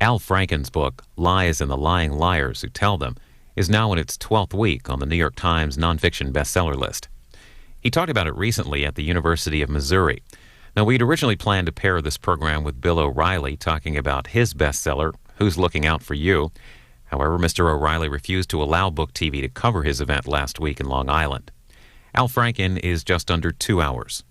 Al Franken's book, Lies and the Lying Liars Who Tell Them, is now in its 12th week on the New York Times nonfiction bestseller list. He talked about it recently at the University of Missouri. Now, we'd originally planned to pair this program with Bill O'Reilly talking about his bestseller, Who's Looking Out for You? However, Mr. O'Reilly refused to allow Book TV to cover his event last week in Long Island. Al Franken is just under 2 hours.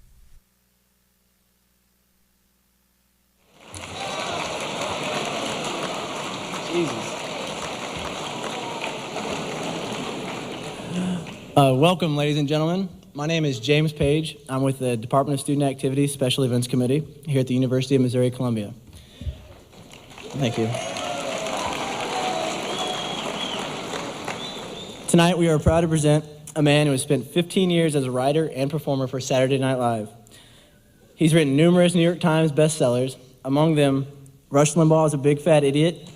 Welcome, ladies and gentlemen. My name is James Page. I'm with the Department of Student Activities Special Events Committee here at the University of Missouri-Columbia. Thank you. Tonight, we are proud to present a man who has spent 15 years as a writer and performer for Saturday Night Live. He's written numerous New York Times bestsellers, among them Rush Limbaugh's A Big Fat Idiot,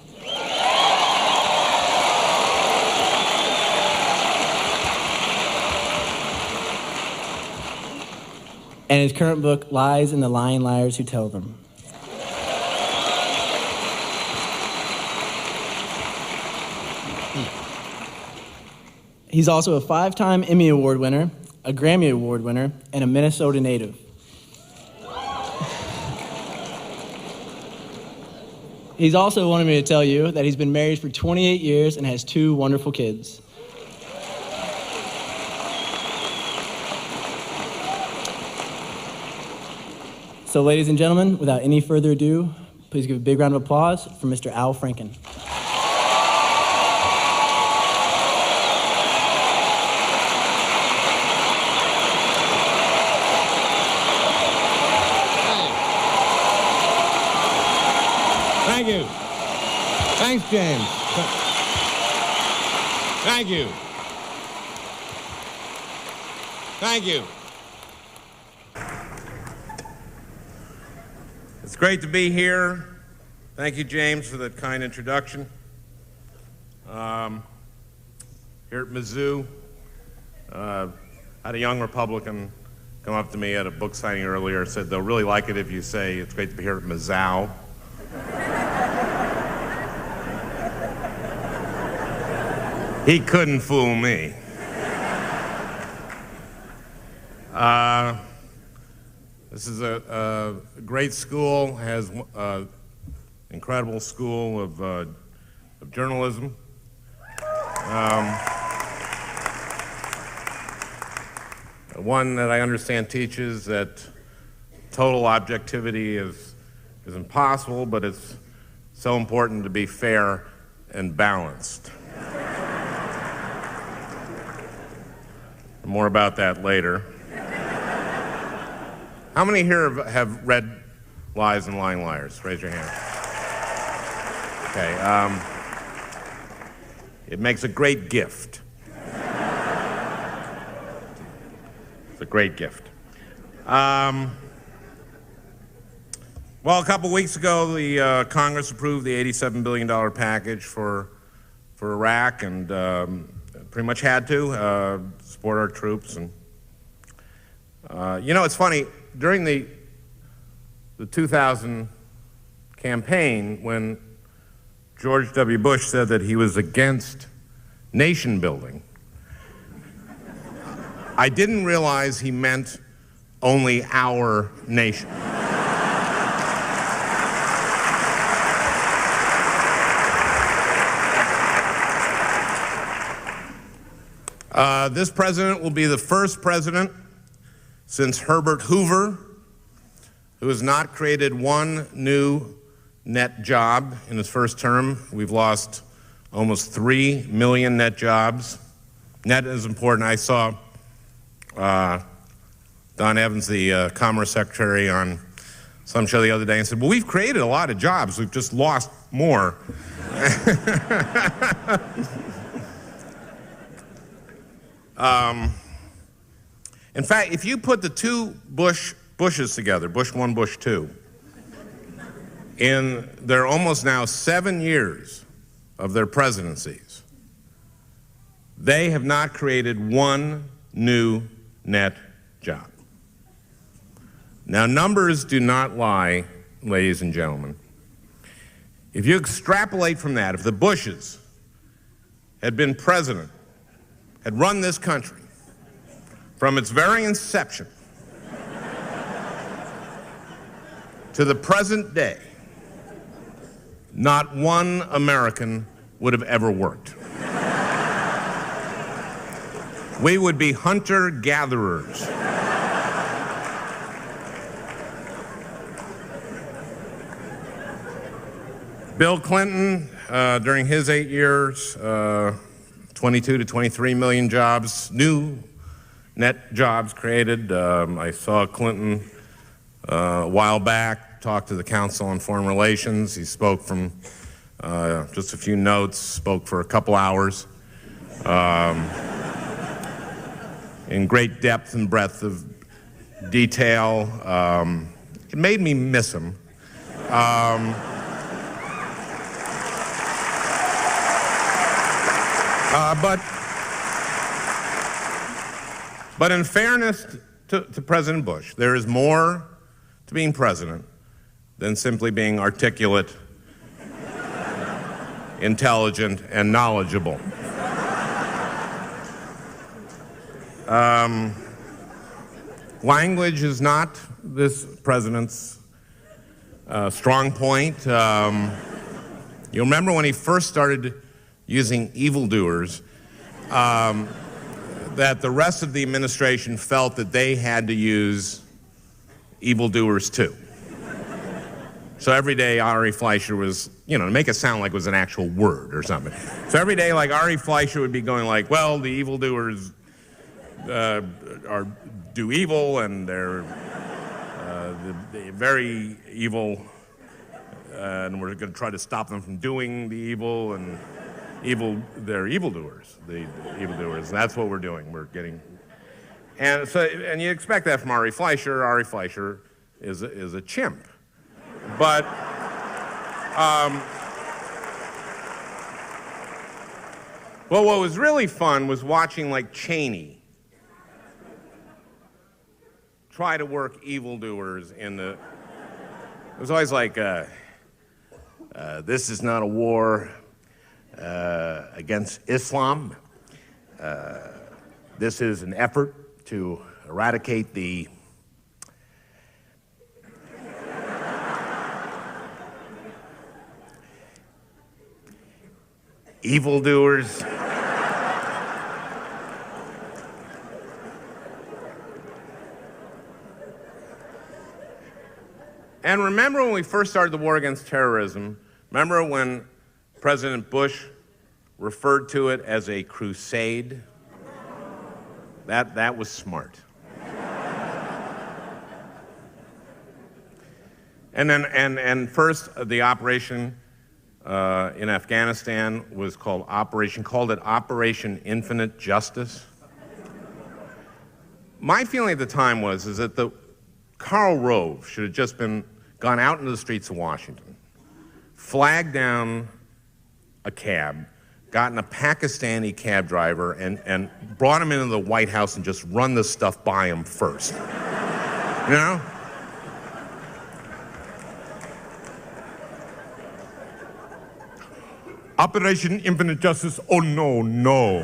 and his current book, Lies and the Lying Liars Who Tell Them. He's also a 5-time Emmy Award winner, a Grammy Award winner, and a Minnesota native. He's also wanted me to tell you that he's been married for 28 years and has 2 wonderful kids. So, ladies and gentlemen, without any further ado, please give a big round of applause for Mr. Al Franken. Thank you. Thanks, James. Thank you. Thank you. It's great to be here. Thank you, James, for that kind introduction. Here at Mizzou, I had a young Republican come up to me at a book signing earlier and said they'll really like it if you say it's great to be here at Mizzou. He couldn't fool me. This is a great school, has an incredible school of journalism. One that I understand teaches that total objectivity is impossible, but it's so important to be fair and balanced. More about that later. How many here have read Lies and Lying Liars? Raise your hand. Okay. It makes a great gift. It's a great gift. Well, a couple weeks ago, the Congress approved the $87 billion package for Iraq, and pretty much had to support our troops. And you know, it's funny. During the 2000 campaign, when George W. Bush said that he was against nation building, I didn't realize he meant only our nation. This president will be the first president since Herbert Hoover who has not created one new net job in his first term. We've lost almost 3 million net jobs. Net is important. I saw Don Evans, the Commerce Secretary, on some show the other day and said, well, we've created a lot of jobs. We've just lost more. In fact, if you put the two Bushes together, Bush 1, Bush 2, in their almost now 7 years of their presidencies, they have not created one new net job. Now, numbers do not lie, ladies and gentlemen. If you extrapolate from that, if the Bushes had been president, had run this country from its very inception to the present day, not one American would have ever worked. We would be hunter-gatherers. Bill Clinton, during his 8 years, 22 to 23 million jobs, new net jobs created. I saw Clinton a while back, talked to the Council on Foreign Relations. He spoke from just a few notes, spoke for a couple hours in great depth and breadth of detail. It made me miss him. But in fairness to President Bush, there is more to being president than simply being articulate, intelligent, and knowledgeable. Language is not this president's strong point. You remember when he first started using evildoers, that the rest of the administration felt that they had to use evildoers too. So every day Ari Fleischer was, to make it sound like it was an actual word or something. So every day, like, Ari Fleischer would be going like, well, the evildoers do evil, and they're very evil, and we're going to try to stop them from doing the evil, and they're evildoers, the evildoers. That's what we're doing. We're getting, and you expect that from Ari Fleischer. Ari Fleischer is a chimp, but well, what was really fun was watching, like, Cheney try to work evildoers in the. It was always like, this is not a war against Islam. This is an effort to eradicate the evildoers. And remember when we first started the war against terrorism, remember when President Bush referred to it as a crusade? That was smart. And then first the operation in Afghanistan was called Operation Infinite Justice. My feeling at the time was that Karl Rove should have just gone out into the streets of Washington, flagged down a cab, gotten a Pakistani cab driver, and brought him into the White House and just run this stuff by him first. You know? Operation Infinite Justice, oh no, no.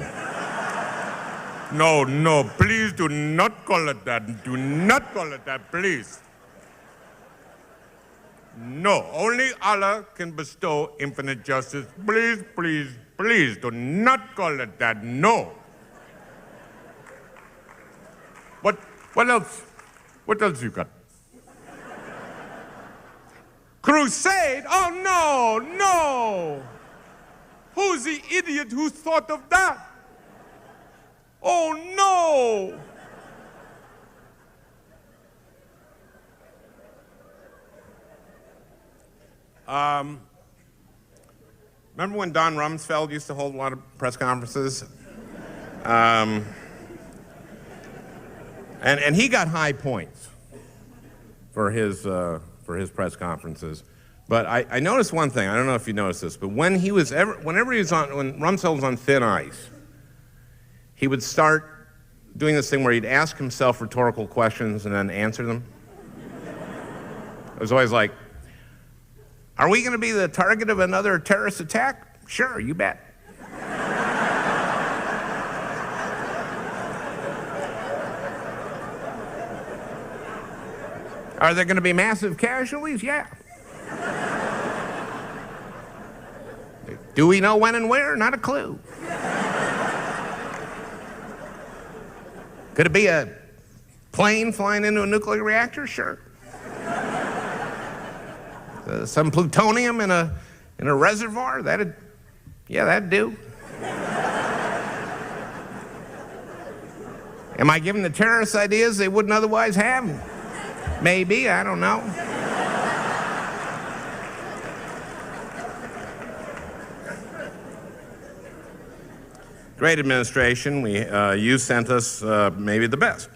No, no, please do not call it that. Do not call it that, please. No, only Allah can bestow infinite justice. Please, please, please do not call it that. No. What else? What else you got? Crusade? Oh, no, no. Who's the idiot who thought of that? Oh, no. Remember when Don Rumsfeld used to hold a lot of press conferences? And he got high points for his press conferences. But I noticed one thing. I don't know if you noticed this, but when Rumsfeld was on thin ice, he would start doing this thing where he'd ask himself rhetorical questions and then answer them. It was always like, Are we going to be the target of another terrorist attack? Sure, you bet. Are there going to be massive casualties? Yeah. Do we know when and where? Not a clue. Could it be a plane flying into a nuclear reactor? Sure. Some plutonium in a reservoir? That'd do. Am I giving the terrorists ideas they wouldn't otherwise have? Maybe, I don't know. Great administration. You sent us maybe the best.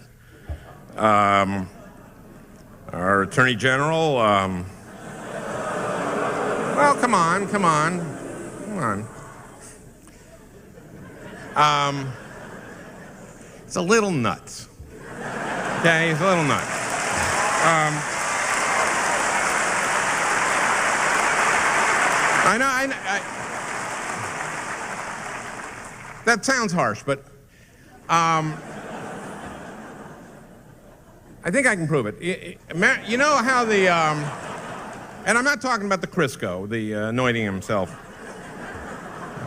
Our Attorney General, well, come on. It's a little nuts. Okay, he's a little nuts. I know, that sounds harsh, but I think I can prove it. You know how the, and I'm not talking about the Crisco, the anointing himself,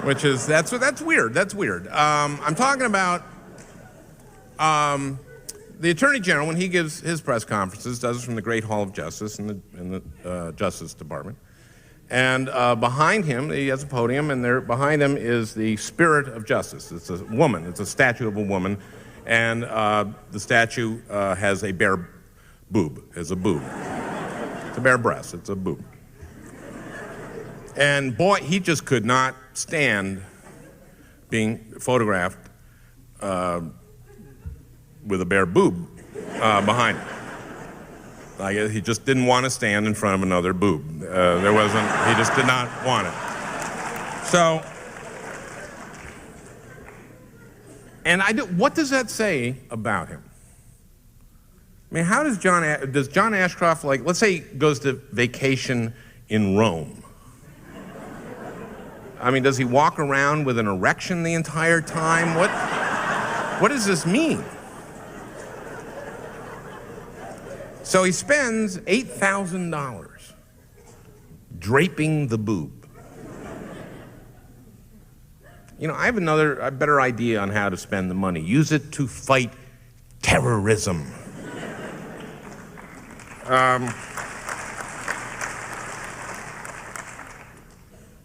which is, that's weird, that's weird. I'm talking about the Attorney General, when he gives his press conferences, does it from the Great Hall of Justice in the Justice Department. And behind him, he has a podium, and behind him is the Spirit of Justice. It's a woman. It's a statue of a woman, and the statue has a bare boob. It's a boob. It's a bare breast. It's a boob. And boy, he just could not stand being photographed with a bare boob behind him. He just didn't want to stand in front of another boob. He just did not want it. So, and what does that say about him? I mean, how does John Ashcroft, like, let's say he goes to vacation in Rome. I mean, does he walk around with an erection the entire time? What does this mean? So he spends $8,000 draping the boob. You know, I have a better idea on how to spend the money. Use it to fight terrorism.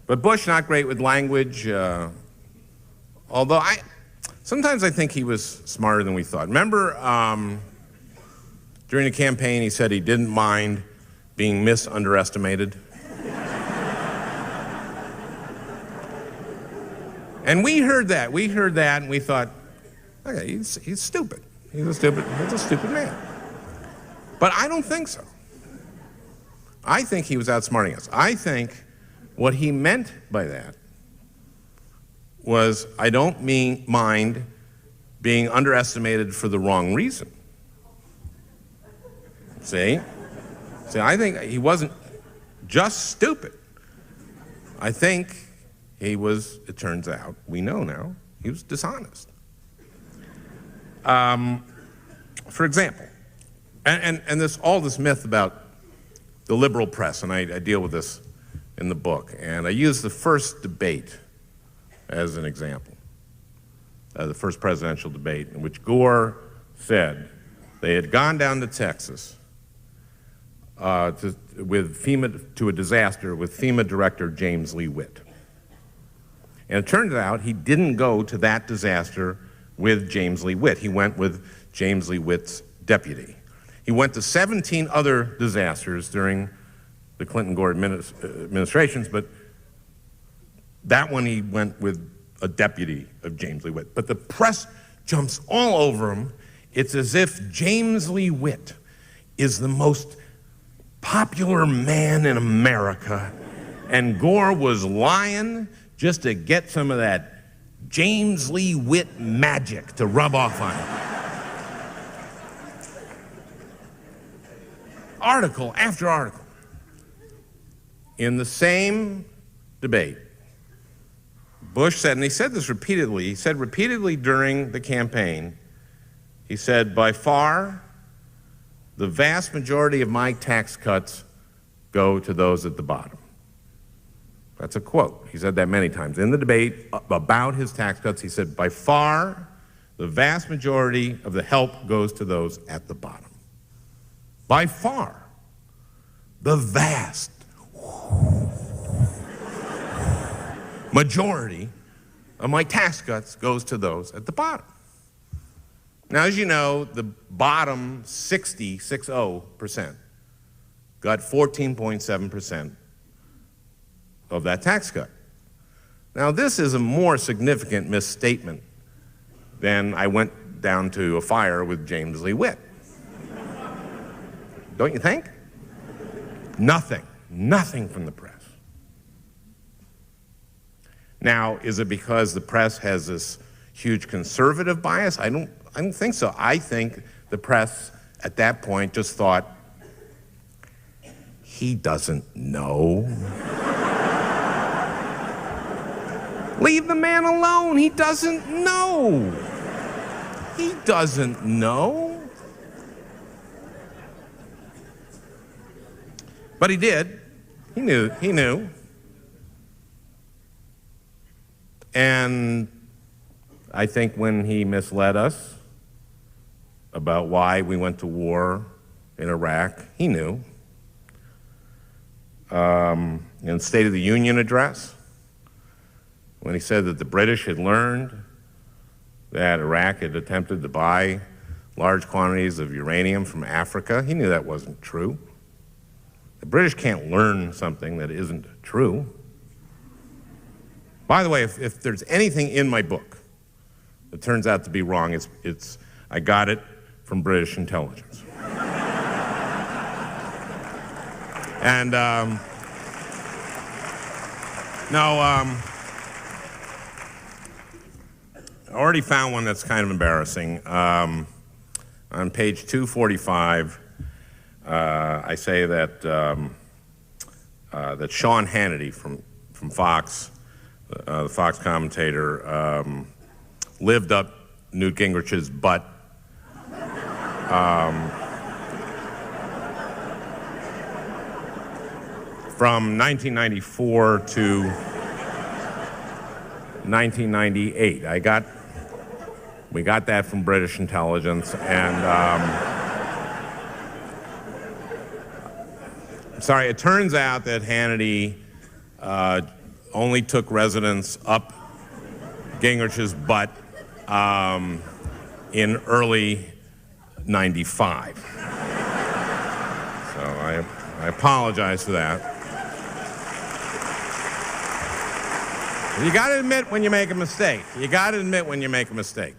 But Bush, not great with language, although sometimes I think he was smarter than we thought. Remember, during the campaign, he said he didn't mind being misunderestimated. And we heard that, and we thought, okay, he's stupid. He's a stupid man. But I don't think so. I think he was outsmarting us. I think what he meant by that was, I don't mind being underestimated for the wrong reason. See, I think he wasn't just stupid. I think he was, it turns out, we know now, he was dishonest. For example, and all this myth about the liberal press, and I deal with this in the book, and I use the first debate as an example, the first presidential debate, in which Gore said they had gone down to Texas to a disaster with FEMA director James Lee Witt. And it turned out he didn't go to that disaster with James Lee Witt. He went with James Lee Witt's deputy. He went to 17 other disasters during the Clinton-Gore administrations, but that one he went with a deputy of James Lee Witt. But the press jumps all over him. It's as if James Lee Witt is the most popular man in America, and Gore was lying just to get some of that James Lee Witt magic to rub off on him. Article after article. In the same debate, Bush said, and he said this repeatedly, he said repeatedly during the campaign, he said, by far, the vast majority of my tax cuts go to those at the bottom. That's a quote. He said that many times. In the debate about his tax cuts, he said, by far, the vast majority of the help goes to those at the bottom. By far, the vast majority of my tax cuts goes to those at the bottom. Now, as you know, the bottom 60% got 14.7% of that tax cut. Now, this is a more significant misstatement than I went down to a fire with James Lee Witt. Don't you think? Nothing from the press. Now, is it because the press has this huge conservative bias? I don't think so. I think the press at that point just thought, he doesn't know. Leave the man alone. He doesn't know. He doesn't know. But he did. He knew. And I think when he misled us about why we went to war in Iraq, he knew. In the State of the Union address, when he said that the British had learned that Iraq had attempted to buy large quantities of uranium from Africa, he knew that wasn't true. The British can't learn something that isn't true. By the way, if there's anything in my book that turns out to be wrong, I got it from British intelligence. And I already found one that's kind of embarrassing. On page 245, I say that that Sean Hannity from Fox, the Fox commentator, lived up Newt Gingrich's butt. From 1994 to 1998. We got that from British intelligence, and sorry, it turns out that Hannity only took residence up Gingrich's butt in early '95. So I apologize for that. You got to admit when you make a mistake. You got to admit when you make a mistake.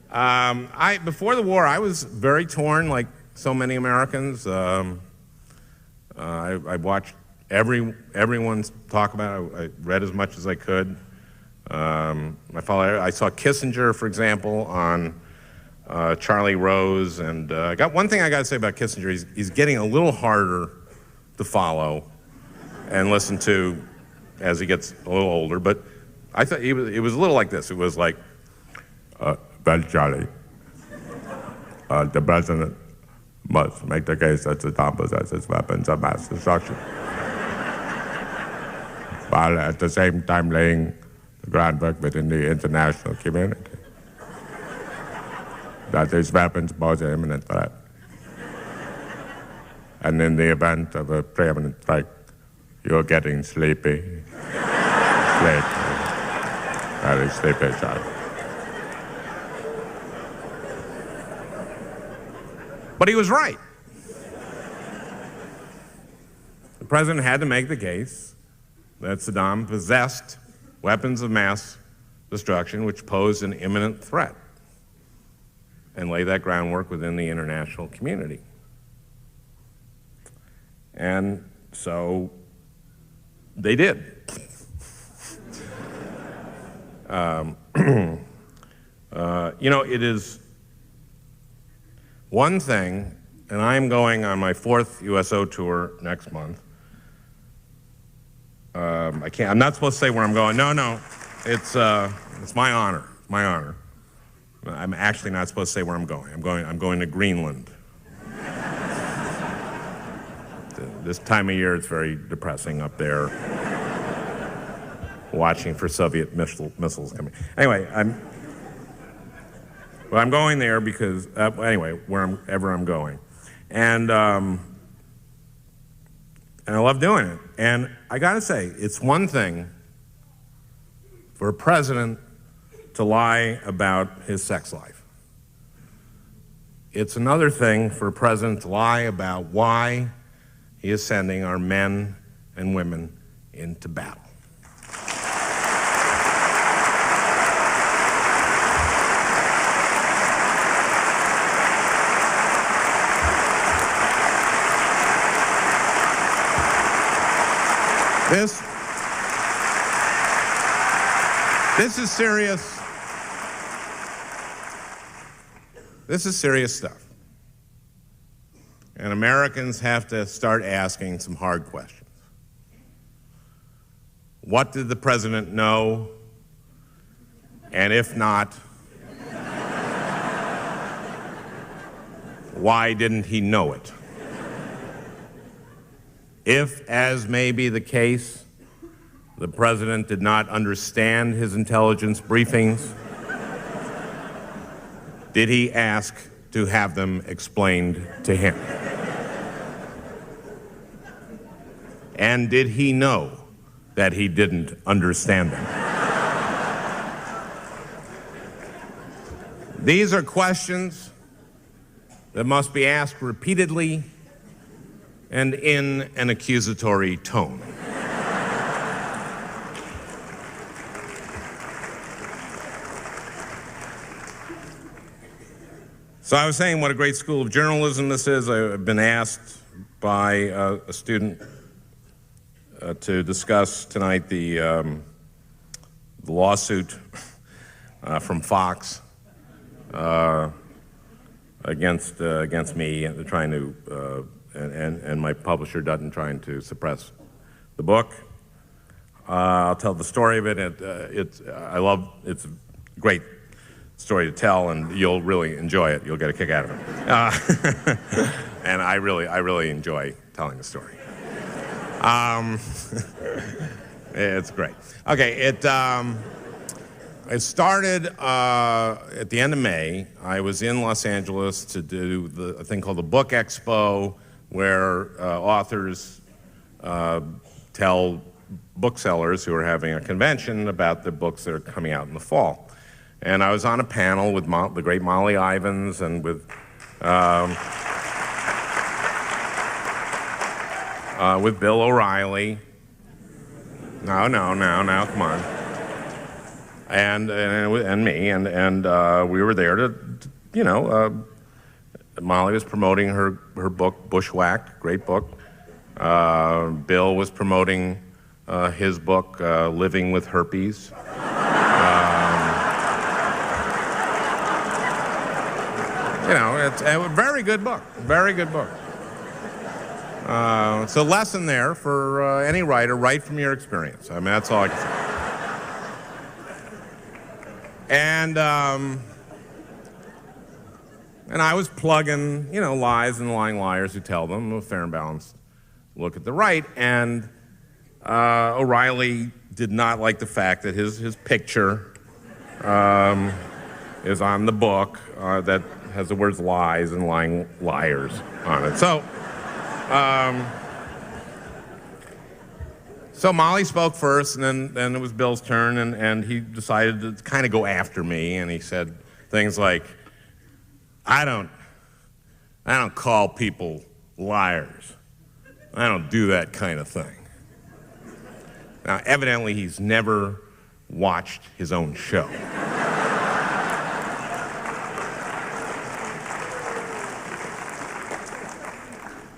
Before the war, I was very torn, like so many Americans. I watched everyone's talk about it. I read as much as I could. I saw Kissinger, for example, on Charlie Rose, and one thing I got to say about Kissinger. He's getting a little harder to follow and listen to as he gets a little older, but I thought it was a little like this. It was like, well, Charlie, the president must make the case that Saddam possesses weapons of mass destruction, while at the same time laying the groundwork within the international community that these weapons pose an imminent threat. And in the event of a preeminent strike, you're getting sleepy. Very sleepy, Charlie. But he was right. The president had to make the case that Saddam possessed weapons of mass destruction which posed an imminent threat, and lay that groundwork within the international community. And so they did. It is one thing and I'm going on my 4th USO tour next month. I'm not supposed to say where I'm going. No, it's my honor. My honor. I'm actually not supposed to say where I'm going. I'm going to Greenland. This time of year, it's very depressing up there, watching for Soviet missiles coming. Anyway, I'm going there because, wherever I'm going. And I love doing it. And I gotta say, it's one thing for a president to lie about his sex life. It's another thing for a president to lie about why he is sending our men and women into battle. This is serious. This is serious stuff. And Americans have to start asking some hard questions. What did the president know? And if not, why didn't he know it? If, as may be the case, the president did not understand his intelligence briefings, did he ask to have them explained to him? And did he know that he didn't understand them? These are questions that must be asked repeatedly and in an accusatory tone. So I was saying what a great school of journalism this is. I've been asked by a student to discuss tonight the lawsuit from Fox against me, and they're trying to, and my publisher Dutton trying to suppress the book. I'll tell the story of it. It's a great story to tell, and you'll really enjoy it. You'll get a kick out of it. And I really enjoy telling the story. It's great. Okay, it started at the end of May. I was in Los Angeles to do a thing called the Book Expo, where authors tell booksellers who are having a convention about the books that are coming out in the fall. And I was on a panel with the great Molly Ivins and with Bill O'Reilly. No, come on. And me, and we were there to Molly was promoting her book, Bushwhacked, great book. Bill was promoting his book, Living with Herpes. It's a very good book, very good book. It's a lesson there for any writer, write from your experience. I mean, that's all I can say. And I was plugging, lies and lying liars who tell them, a fair and balanced look at the right. And O'Reilly did not like the fact that his picture is on the book that has the words lies and lying liars on it. So Molly spoke first, and then it was Bill's turn, and he decided to kind of go after me, and he said things like, I don't call people liars. I don't do that kind of thing. Now, evidently, he's never watched his own show.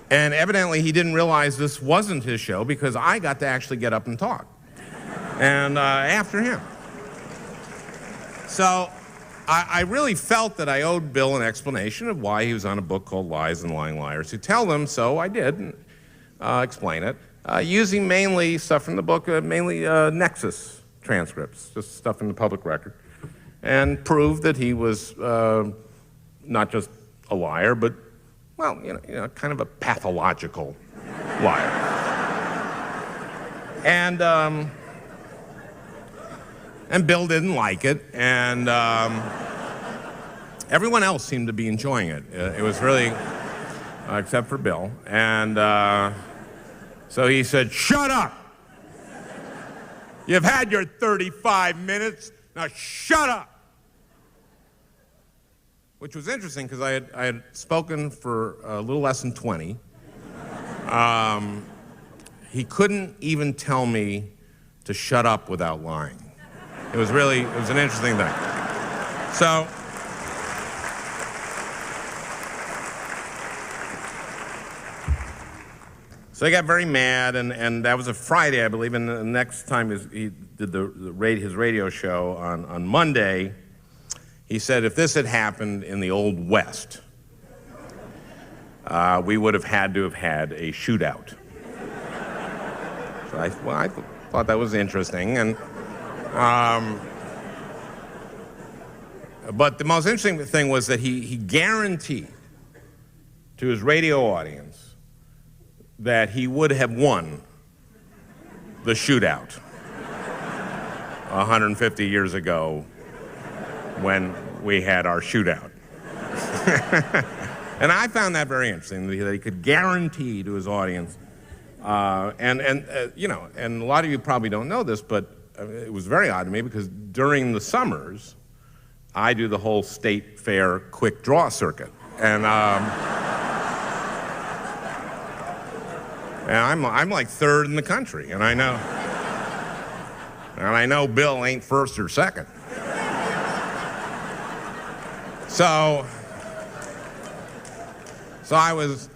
And evidently, he didn't realize this wasn't his show because I got to actually get up and talk. And after him. So I really felt that I owed Bill an explanation of why he was on a book called Lies and Lying Liars Who Tell Them, so I did explain it, using mainly stuff from the book, mainly Nexus transcripts, just stuff in the public record, and proved that he was not just a liar, but, well, kind of a pathological liar. And Bill didn't like it, and everyone else seemed to be enjoying it. It was really, except for Bill. And so he said, "Shut up! You've had your 35 minutes, now shut up!" Which was interesting, because I had spoken for a little less than 20. He couldn't even tell me to shut up without lying. It was an interesting thing. So he got very mad, and that was a Friday, I believe, and the next time he did his radio show on Monday, he said if this had happened in the Old West, we would have had to have had a shootout. So I thought that was interesting, and but the most interesting thing was that he guaranteed to his radio audience that he would have won the shootout 150 years ago when we had our shootout. And I found that very interesting, that he could guarantee to his audience, and a lot of you probably don't know this, but it was very odd to me, because during the summers, I do the whole state fair quick draw circuit, and I'm like third in the country, and I know Bill ain't first or second. So I was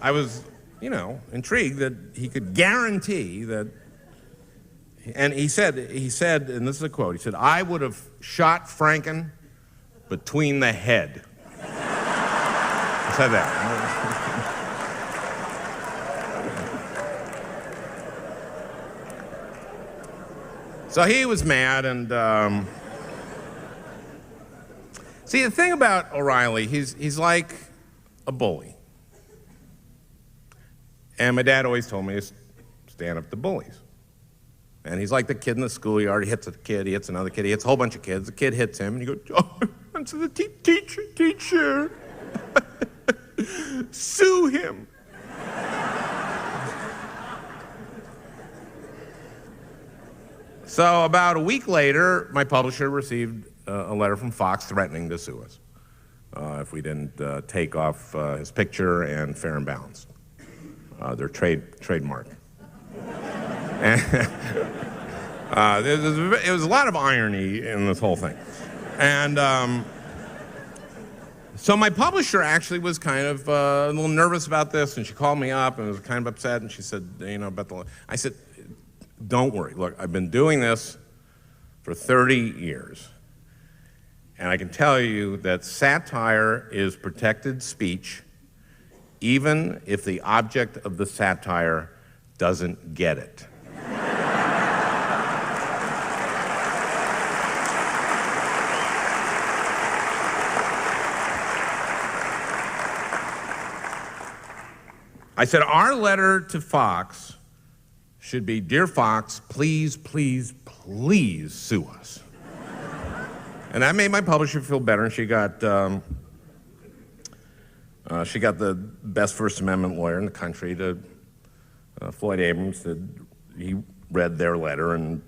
intrigued that he could guarantee that. And he said, and this is a quote, he said, "I would have shot Franken between the head." He said that. So he was mad, and see, the thing about O'Reilly, he's like a bully. And my dad always told me to stand up to bullies. And he's like the kid in the schoolyard. He hits a kid, he hits another kid, he hits a whole bunch of kids. The kid hits him, and you go, "Oh, to the teacher. Sue him." So about a week later, my publisher received a letter from Fox threatening to sue us if we didn't take off his picture and Fair and Balanced, their trademark. It was a lot of irony in this whole thing. And so my publisher actually was kind of a little nervous about this, and she called me up and was kind of upset, and she said, I said, "Don't worry. Look, I've been doing this for 30 years, and I can tell you that satire is protected speech, even if the object of the satire doesn't get it." I said, "Our letter to Fox should be, 'Dear Fox, please, please, please sue us.'" And that made my publisher feel better, and she got the best First Amendment lawyer in the country, Floyd Abrams. He read their letter and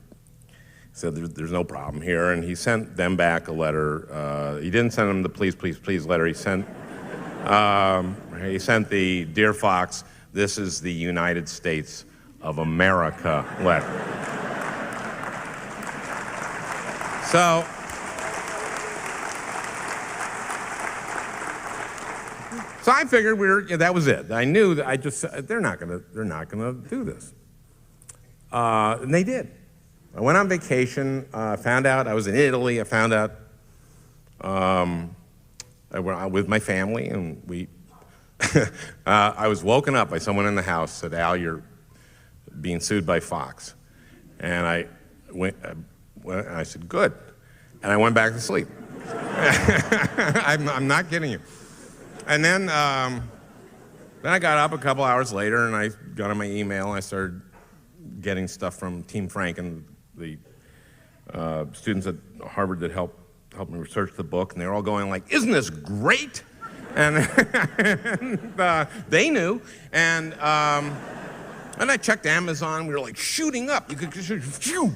said, there's no problem here, and he sent them back a letter. He didn't send them the please, please, please letter. He sent the "Dear Fox, this is the United States of America" letter. So I figured that was it. I knew that they're not gonna do this. And they did. I went on vacation, found out I was in Italy, I found out I went with my family, and I was woken up by someone in the house, said, "Al, you're being sued by Fox." And I said, "Good." And I went back to sleep. I'm not kidding you. And then I got up a couple hours later, and I got on my email, and I started getting stuff from Team Franken, the students at Harvard that helped me research the book, and they were all going like, "Isn't this great?" And they knew, and I checked Amazon. We were like shooting up. You could phew,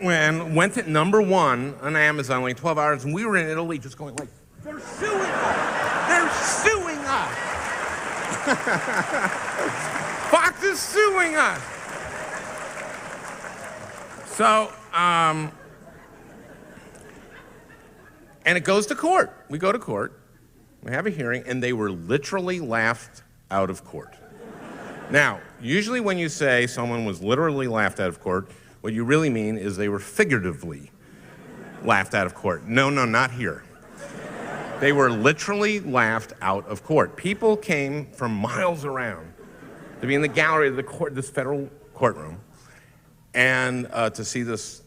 and went to #1 on Amazon like 12 hours, and we were in Italy just going like, "They're suing us! They're suing us! Fox is suing us!" So, and it goes to court. We go to court. We have a hearing, and they were literally laughed out of court. Now, usually when you say someone was literally laughed out of court, what you really mean is they were figuratively laughed out of court. No, not here. They were literally laughed out of court. People came from miles around to be in the gallery of the court, this federal courtroom, and to see this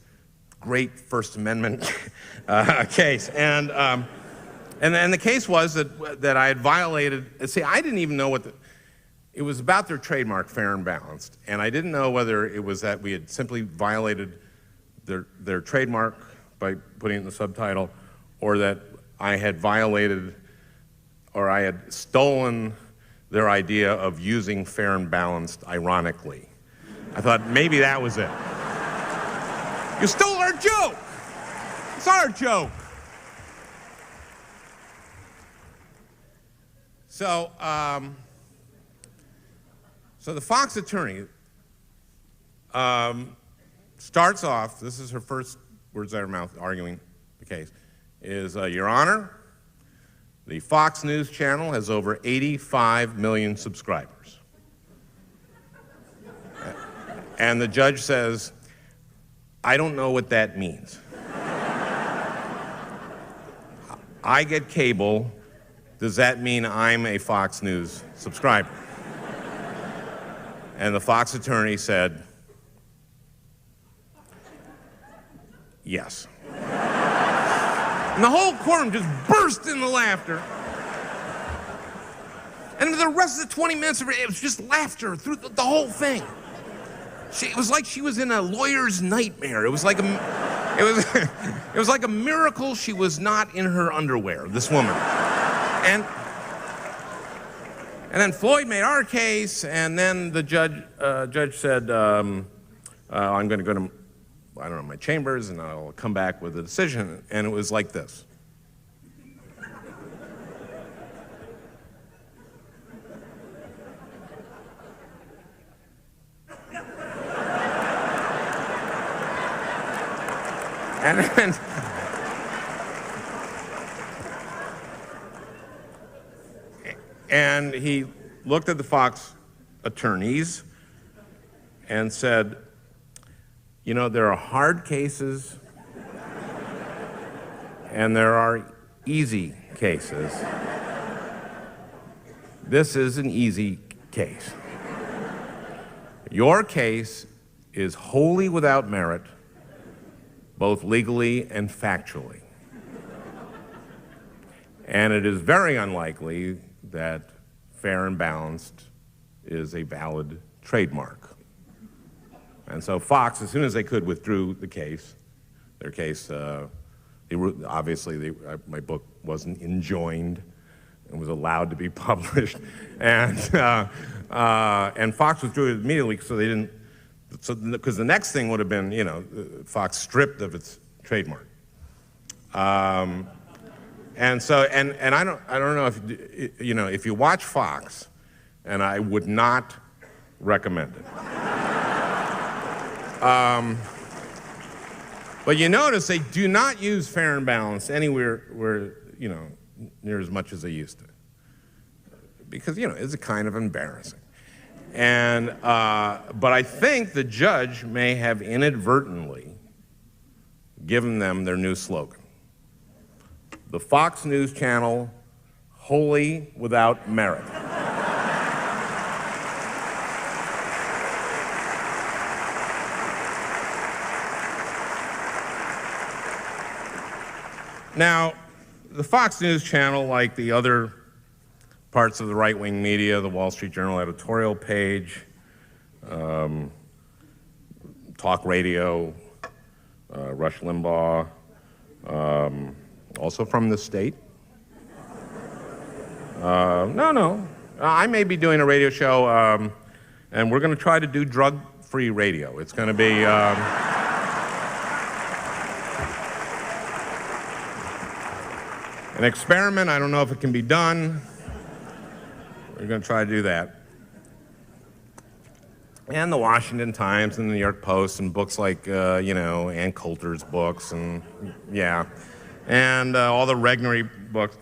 great First Amendment case. And the case was that I had violated. See, I didn't even know it was about their trademark, Fair and Balanced, and I didn't know whether it was that we had simply violated their trademark by putting it in the subtitle, or that I had violated, or I had stolen their idea of using Fair and Balanced ironically. I thought maybe that was it. You stole our joke! It's our joke! So, so the Fox attorney starts off, this is her first words out of her mouth arguing the case, is, "Your Honor, the Fox News Channel has over 85 million subscribers." And the judge says, "I don't know what that means. I get cable. Does that mean I'm a Fox News subscriber?" And the Fox attorney said, "Yes." And the whole courtroom just burst into laughter. And the rest of the 20 minutes of it was just laughter through the whole thing. It was like she was in a lawyer's nightmare. It was like it was like a miracle she was not in her underwear, this woman. And then Floyd made our case, and then the judge said, "I'm going to go to, I don't know, my chambers, and I'll come back with a decision." And it was like this. And he looked at the Fox attorneys and said, "You know, there are hard cases and there are easy cases. This is an easy case. Your case is wholly without merit, both legally and factually. And it is very unlikely that Fair and Balanced is a valid trademark." And so Fox, as soon as they could, withdrew the case. Their case, my book wasn't enjoined and was allowed to be published. And Fox withdrew it immediately, so they didn't, because the next thing would have been, you know, Fox stripped of its trademark. And so, and I don't know if, you know, if you watch Fox, and I would not recommend it. But you notice they do not use Fair and Balanced anywhere where, you know, near as much as they used to. Because, you know, it's kind of embarrassing. And, but I think the judge may have inadvertently given them their new slogan. the Fox News Channel wholly without merit. Now, the Fox News Channel, like the other parts of the right-wing media, the Wall Street Journal editorial page, talk radio, Rush Limbaugh, also from the state. I may be doing a radio show, and we're going to try to do drug-free radio. It's going to be... an experiment. I don't know if it can be done. We're going to try to do that. And the Washington Times and the New York Post and books like, Ann Coulter's books and, and all the Regnery books.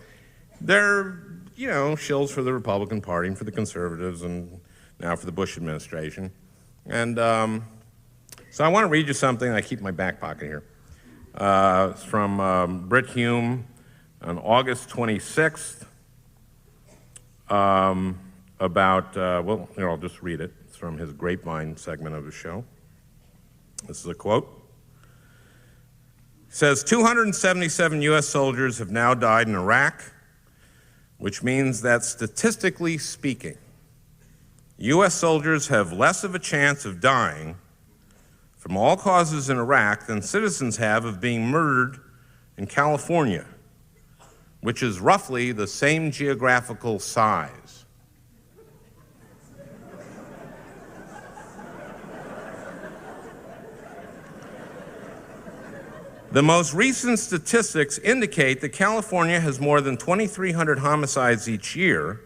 They're, shills for the Republican Party and for the conservatives and now for the Bush administration. And so I want to read you something. I keep in my back pocket here. It's from Brit Hume on August 26th about, I'll just read it. It's from his Grapevine segment of his show. This is a quote. It says, 277 U.S. soldiers have now died in Iraq, which means that statistically speaking, U.S. soldiers have less of a chance of dying from all causes in Iraq than citizens have of being murdered in California, which is roughly the same geographical size. The most recent statistics indicate that California has more than 2,300 homicides each year,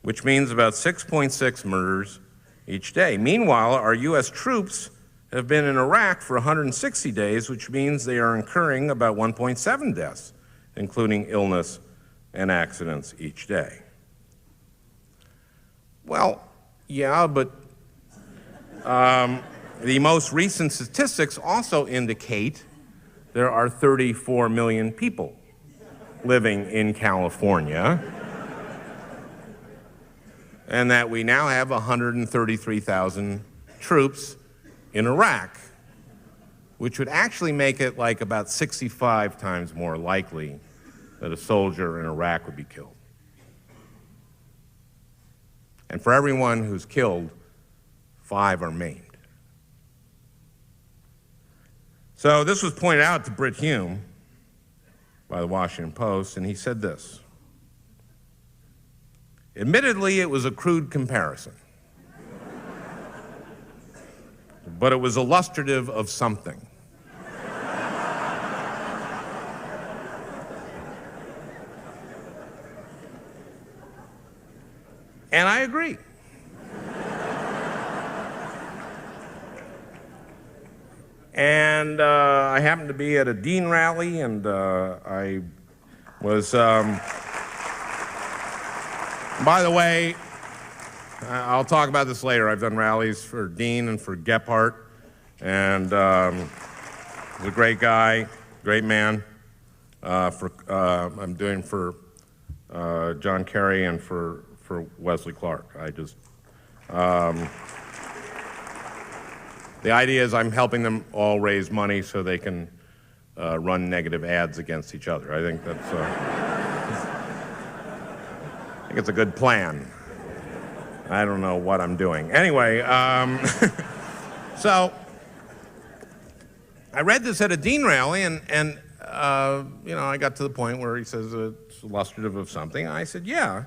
which means about 6.6 murders each day. Meanwhile, our U.S. troops have been in Iraq for 160 days, which means they are incurring about 1.7 deaths, including illness and accidents each day. Well, yeah, but the most recent statistics also indicate there are 34 million people living in California, and that we now have 133,000 troops in Iraq, which would actually make it like about 65 times more likely that a soldier in Iraq would be killed. And for everyone who's killed, 5 are maimed. So this was pointed out to Brit Hume by the Washington Post, and he said this. Admittedly, it was a crude comparison, but it was illustrative of something. And I agree. And I happened to be at a Dean rally, and I was, by the way, I'll talk about this later. I've done rallies for Dean and for Gephardt, and he's a great guy, great man. I'm doing for John Kerry and for Wesley Clark. The idea is I'm helping them all raise money so they can run negative ads against each other. I think that's I think it's a good plan. I don't know what I'm doing. Anyway, so I read this at a Dean rally, and I got to the point where he says it's illustrative of something. I said, yeah,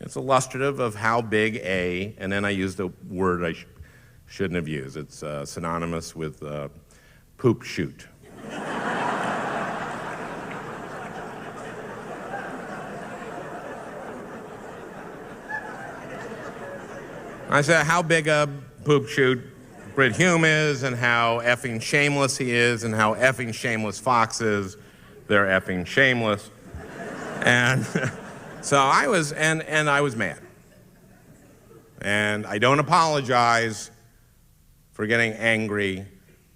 it's illustrative of how big and then I used a word I shouldn't have used. It's synonymous with poop shoot. I said how big a poop shoot Brit Hume is, and how effing shameless he is, and how effing shameless Fox is. They're effing shameless. And so I was, and I was mad. And I don't apologize for getting angry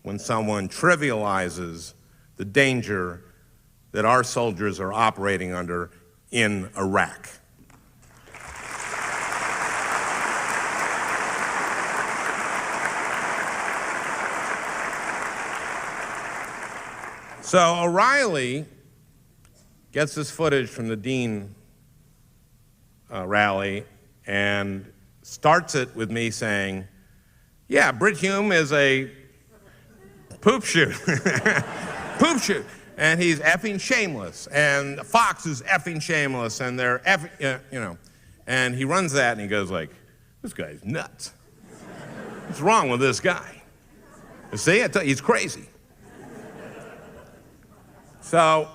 when someone trivializes the danger that our soldiers are operating under in Iraq. So O'Reilly gets this footage from the Dean rally and starts it with me saying, yeah, Brit Hume is a poop shoot. Poop shoot. And he's effing shameless. And Fox is effing shameless. And they're effing, you know. And he runs that and he goes like, this guy's nuts. What's wrong with this guy? You see, I tell you, he's crazy. So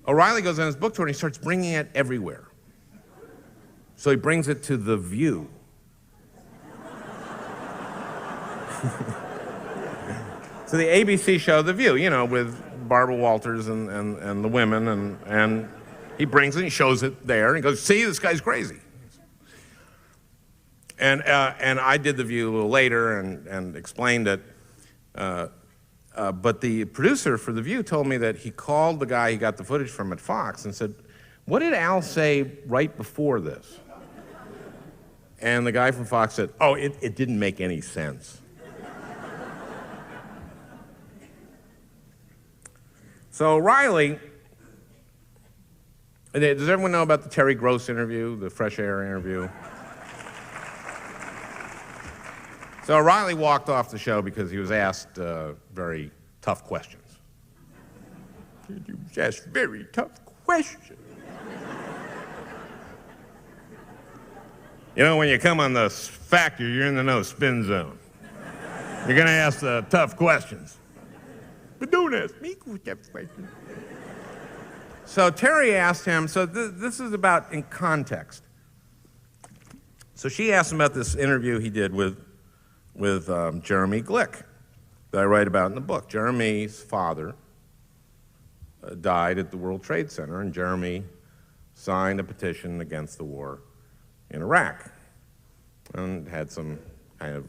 O'Reilly goes on his book tour and he starts bringing it everywhere. So he brings it to The View. So the ABC show The View, you know, with Barbara Walters and the women, and he brings it, he shows it there, and he goes, see, this guy's crazy. And I did The View a little later and explained it, but the producer for The View told me that he called the guy he got the footage from at Fox and said, what did Al say right before this? And the guy from Fox said, oh, it didn't make any sense. So O'Reilly, does everyone know about the Terry Gross interview, the Fresh Air interview? So O'Reilly walked off the show because he was asked very tough questions. He was asked very tough questions. You know, when you come on the factor, you're in the no spin zone. You're going to ask the tough questions. But don't ask me tough questions. So Terry asked him, so this is about in context. So she asked him about this interview he did with Jeremy Glick that I write about in the book. Jeremy's father died at the World Trade Center, and Jeremy signed a petition against the war in Iraq and had some kind of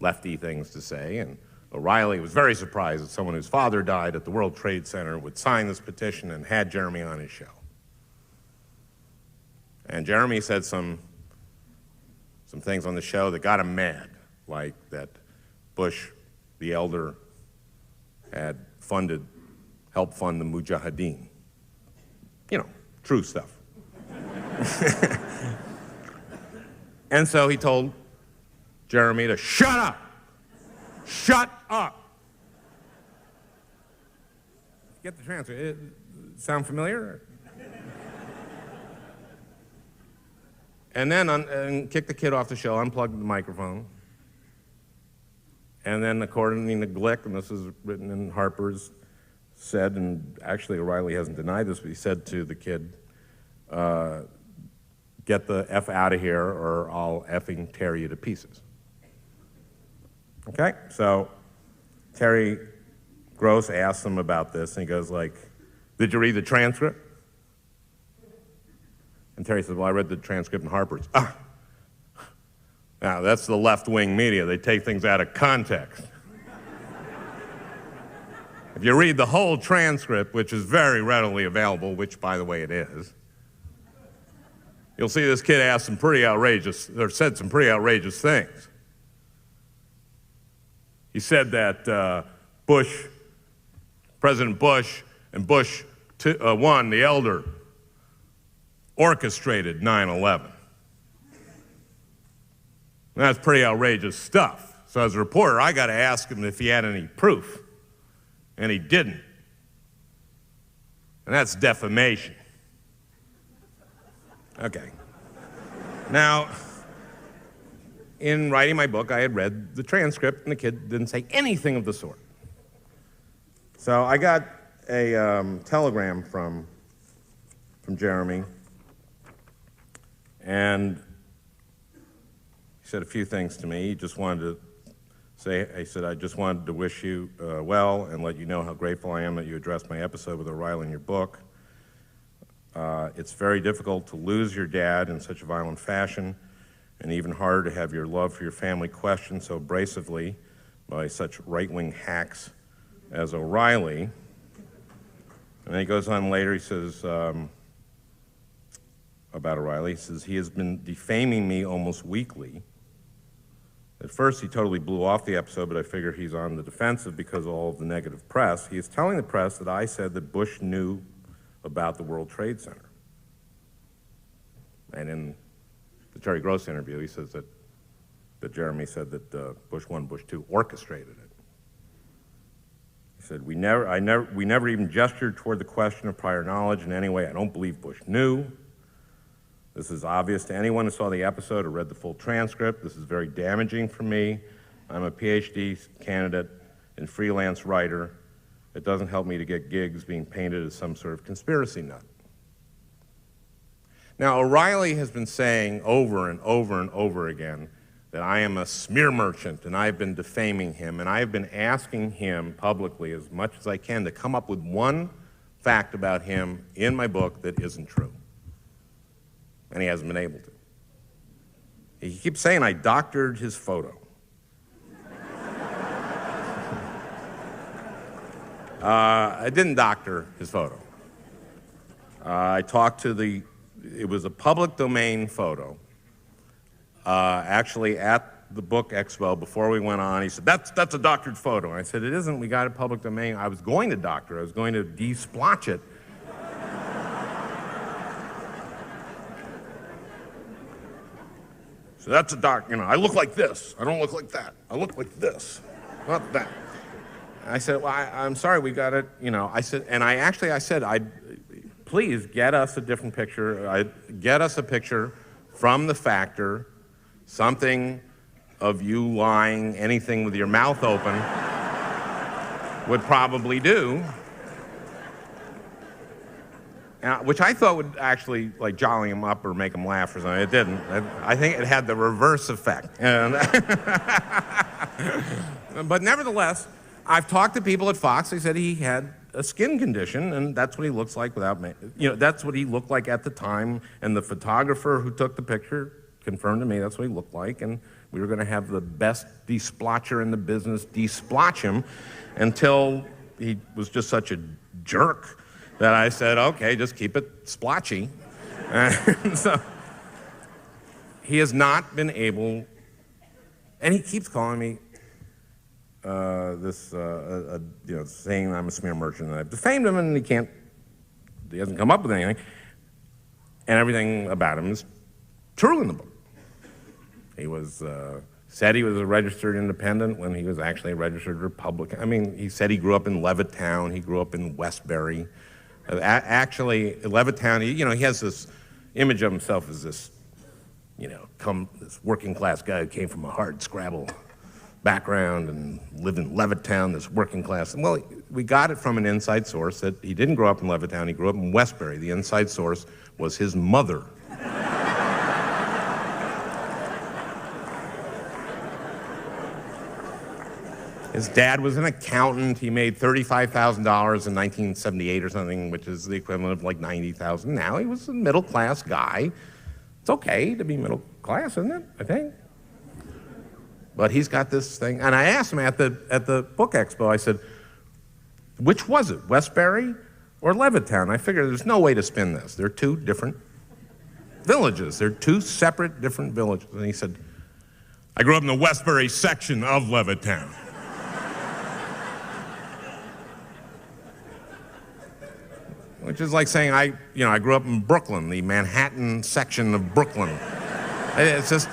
lefty things to say. And O'Reilly was very surprised that someone whose father died at the World Trade Center would sign this petition and had Jeremy on his show. And Jeremy said some things on the show that got him mad, like that Bush, the elder, had helped fund the Mujahideen. You know, true stuff. And so he told Jeremy to shut up. Shut up. Get the transcript. Sound familiar? And then kicked the kid off the show, unplugged the microphone. And then according to Glick, and this is written in Harper's, said, and actually O'Reilly hasn't denied this, but he said to the kid, get the F out of here or I'll effing tear you to pieces. Okay, so Terry Gross asked him about this, and he goes like, did you read the transcript? And Terry said, well, I read the transcript in Harper's. Ah. Now, that's the left-wing media. They take things out of context. If you read the whole transcript, which is very readily available, which, by the way, it is, you'll see this kid asked some pretty outrageous, or said some pretty outrageous things. He said that President Bush and Bush I, the elder, orchestrated 9/11. That's pretty outrageous stuff. So as a reporter, I got to ask him if he had any proof, and he didn't. And that's defamation. Okay. Now, in writing my book, I had read the transcript, and the kid didn't say anything of the sort. So I got a telegram from Jeremy, and he said a few things to me. He just wanted to say, he said, I just wanted to wish you well and let you know how grateful I am that you addressed my episode with O'Reilly in your book. It's very difficult to lose your dad in such a violent fashion, and even harder to have your love for your family questioned so abrasively by such right-wing hacks as O'Reilly. And then he goes on later, he says, about O'Reilly, he says, he has been defaming me almost weekly. At first, he totally blew off the episode, but I figure he's on the defensive because of all of the negative press. He is telling the press that I said that Bush knew about the World Trade Center. And in the Terry Gross interview, he says that Jeremy said that Bush 1, Bush 2 orchestrated it. He said, we never even gestured toward the question of prior knowledge in any way. I don't believe Bush knew. This is obvious to anyone who saw the episode or read the full transcript. This is very damaging for me. I'm a PhD candidate and freelance writer. It doesn't help me to get gigs being painted as some sort of conspiracy nut. Now, O'Reilly has been saying over and over and over again that I am a smear merchant and I've been defaming him, and I've been asking him publicly as much as I can to come up with one fact about him in my book that isn't true. And he hasn't been able to. He keeps saying I doctored his photo. I didn't doctor his photo. I talked to it was a public domain photo. Actually, at the book expo, before we went on, he said, that's a doctored photo. And I said, it isn't, we got it public domain. I was going to doctor, I was going to de-splotch it. So that's I look like this. I don't look like that. I look like this, not that. I said, well, I'm sorry, we got it, I said, and I said, please get us a different picture. Get us a picture from the Factor, something of you lying, anything with your mouth open would probably do. Which I thought would actually jolly him up or make him laugh or something. It didn't. I think it had the reverse effect. But nevertheless, I've talked to people at Fox. They said he had a skin condition, and that's what he looks like without me. That's what he looked like at the time, and the photographer who took the picture confirmed to me that's what he looked like, and we were going to have the best de-splotcher in the business de-splotch him until he was just such a jerk that I said, okay, just keep it splotchy. And so he has not been able, and he keeps calling me saying I'm a smear merchant, and I've defamed him, and he hasn't come up with anything, and everything about him is true in the book. He said he was a registered independent when he was actually a registered Republican. I mean, he said he grew up in Levittown, he grew up in Westbury. Actually, Levittown, he has this image of himself as this, this working class guy who came from a hard scrabble background and lived in Levittown, this working class. Well, we got it from an inside source that he didn't grow up in Levittown, he grew up in Westbury. The inside source was his mother. His dad was an accountant. He made $35,000 in 1978 or something, which is the equivalent of like $90,000 now. He was a middle-class guy. It's okay to be middle class, isn't it? I think. But he's got this thing, and I asked him at the book expo. I said, "Which was it, Westbury or Levittown?" I figured there's no way to spin this. They're two different villages. They're two separate, different villages. And he said, "I grew up in the Westbury section of Levittown." Which is like saying I grew up in Brooklyn, the Manhattan section of Brooklyn. It's just.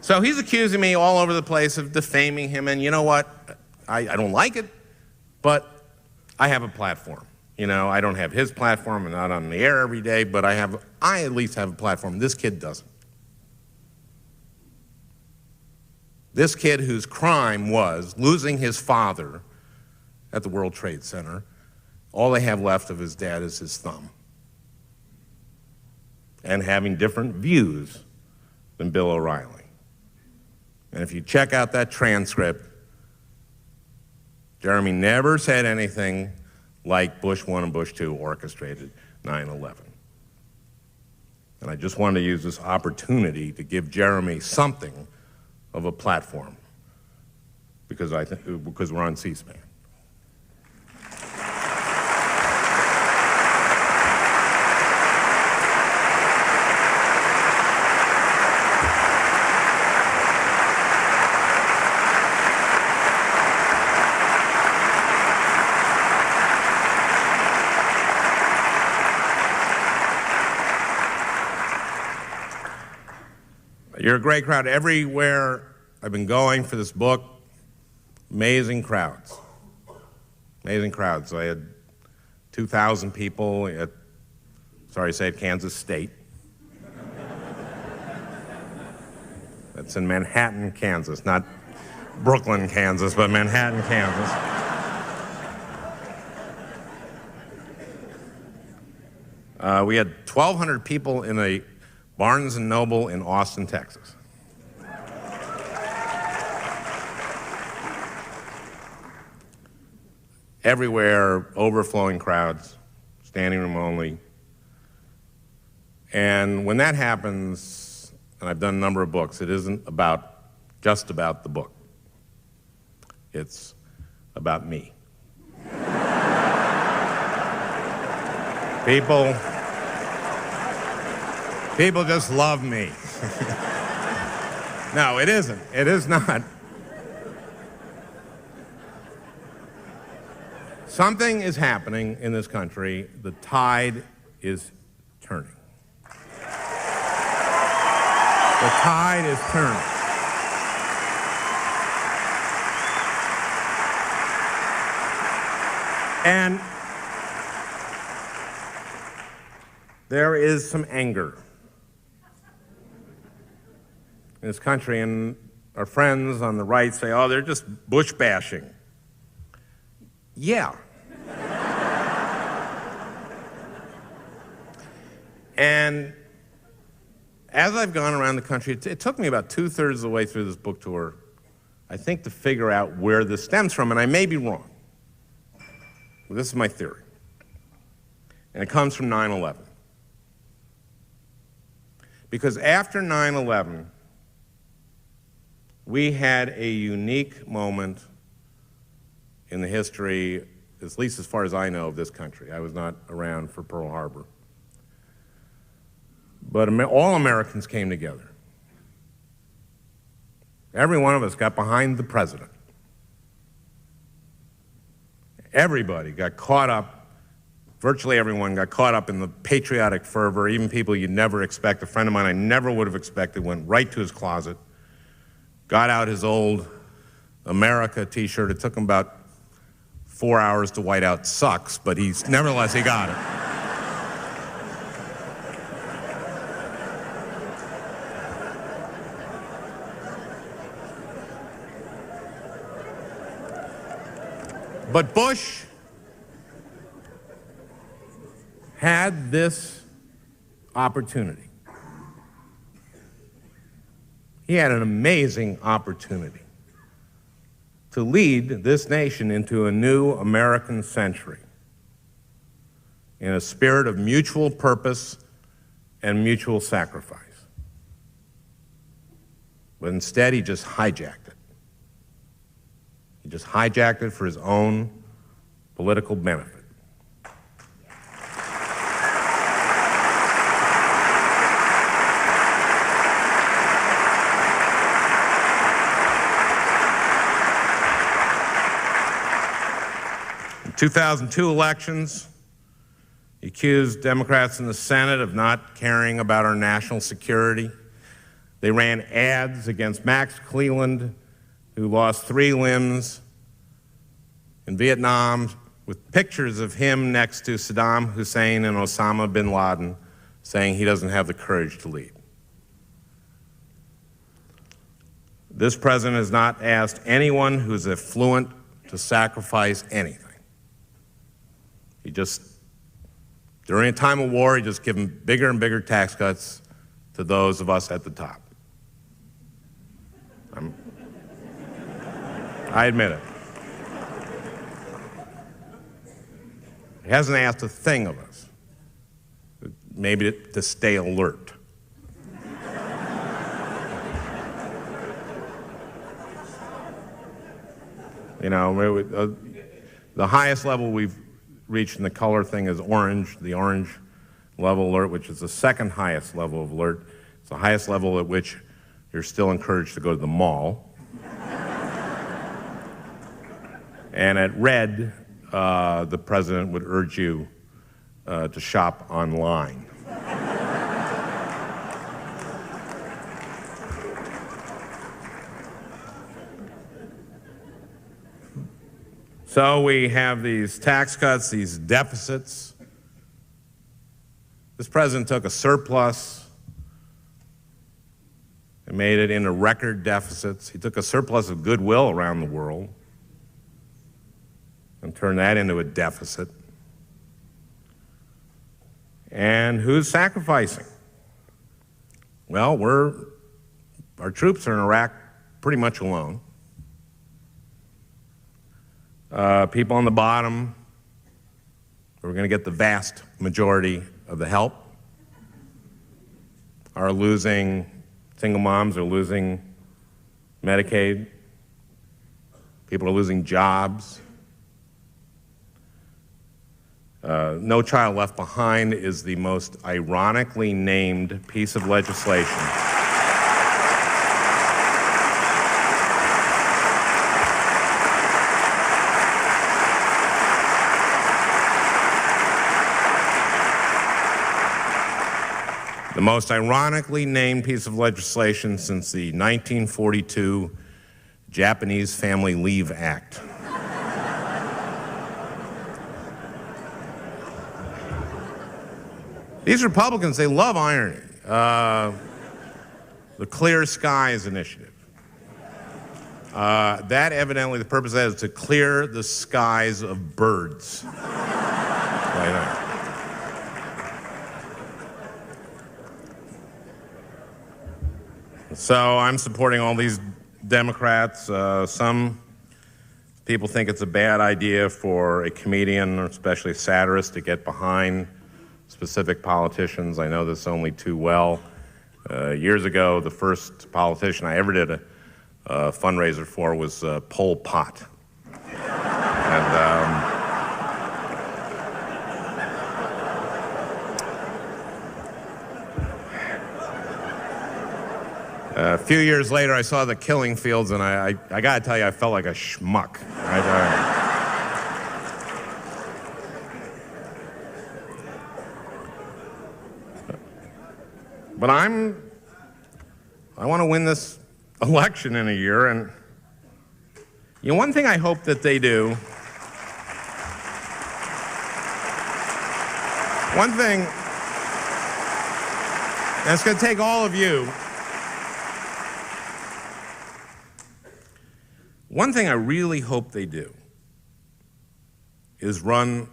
So he's accusing me all over the place of defaming him, and you know what? I don't like it, but I have a platform. I don't have his platform. I'm not on the air every day, but I at least have a platform. This kid doesn't. This kid whose crime was losing his father at the World Trade Center. All they have left of his dad is his thumb. And having different views than Bill O'Reilly. And if you check out that transcript, Jeremy never said anything like Bush 1 and Bush 2 orchestrated 9/11. And I just wanted to use this opportunity to give Jeremy something of a platform because we're on C-SPAN. You're a great crowd. Everywhere I've been going for this book, amazing crowds. Amazing crowds. I had 2,000 people at, sorry to say, at Kansas State. That's in Manhattan, Kansas, not Brooklyn, Kansas, but Manhattan, Kansas. We had 1,200 people in a Barnes & Noble in Austin, Texas. Everywhere, overflowing crowds, standing room only. And when that happens, and I've done a number of books, it isn't just about the book. It's about me. People just love me. No, it isn't. It is not. Something is happening in this country. The tide is turning. The tide is turning. And there is some anger in this country, and our friends on the right say, oh, they're just Bush bashing. Yeah. And as I've gone around the country, it took me about 2/3 of the way through this book tour, I think, to figure out where this stems from, and I may be wrong. But this is my theory. And it comes from 9/11. Because after 9/11, we had a unique moment in the history, at least as far as I know, of this country. I was not around for Pearl Harbor. But all Americans came together. Every one of us got behind the president. Everybody got caught up, virtually everyone got caught up in the patriotic fervor, even people you'd never expect. A friend of mine I never would have expected went right to his closet, got out his old America t-shirt. It took him about 4 hours to white out sucks, but nevertheless, he got it. But Bush had this opportunity. He had an amazing opportunity to lead this nation into a new American century in a spirit of mutual purpose and mutual sacrifice. But instead, he just hijacked it. He just hijacked it for his own political benefit. In 2002 elections, he accused Democrats in the Senate of not caring about our national security. They ran ads against Max Cleland, who lost 3 limbs in Vietnam, with pictures of him next to Saddam Hussein and Osama bin Laden, saying he doesn't have the courage to lead. This president has not asked anyone who's affluent to sacrifice anything. He just, during a time of war, he just given bigger and bigger tax cuts to those of us at the top. I admit it. He hasn't asked a thing of us, maybe to stay alert. You know, the highest level we've reached in the color thing is orange, the orange level alert, which is the second highest level of alert. It's the highest level at which you're still encouraged to go to the mall. And at red, the president would urge you to shop online. So we have these tax cuts, these deficits. This president took a surplus and made it into record deficits. He took a surplus of goodwill around the world and turned that into a deficit. And who's sacrificing? Well, our troops are in Iraq pretty much alone. People on the bottom who are going to get the vast majority of the help are losing, single moms are losing Medicaid, people are losing jobs. No Child Left Behind is the most ironically named piece of legislation the most ironically named piece of legislation since the 1942 Japanese Family Leave Act. These Republicans, they love irony. The Clear Skies Initiative. That evidently, the purpose of that is to clear the skies of birds. Right now. So I'm supporting all these Democrats. Some people think it's a bad idea for a comedian, or especially a satirist, to get behind specific politicians. I know this only too well. Years ago, the first politician I ever did a fundraiser for was Pol Pot. And a few years later, I saw the killing fields, and I got to tell you, I felt like a schmuck. But I want to win this election in a year, and you know, one thing I hope that they do, one thing, and it's going to take all of you, one thing I really hope they do is run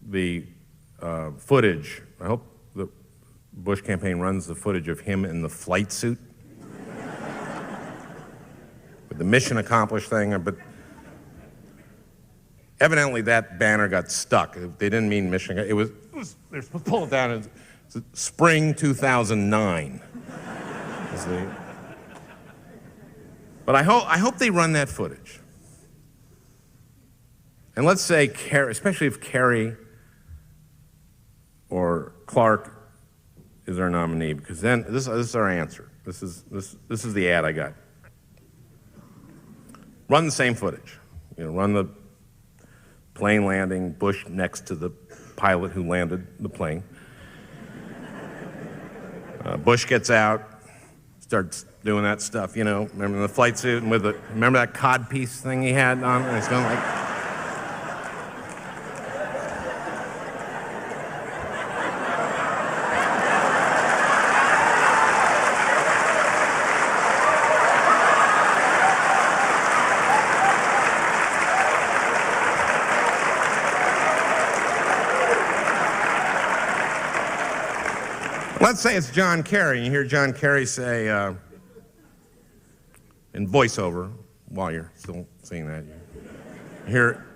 the footage. I hope the Bush campaign runs the footage of him in the flight suit with the mission accomplished thing, but evidently that banner got stuck. They didn't mean mission. They're supposed to pull it down. It's spring 2009. But I hope they run that footage. And let's say Kerry, especially if Kerry or Clark is our nominee, because then this is our answer. This is the ad I got. Run the same footage. You know, run the plane landing, Bush next to the pilot who landed the plane. Bush gets out, starts doing that stuff, you know, remember the flight suit and remember that codpiece thing he had on? And it's going like, let's say it's John Kerry, and you hear John Kerry say, in voiceover, while you're still seeing that, you hear,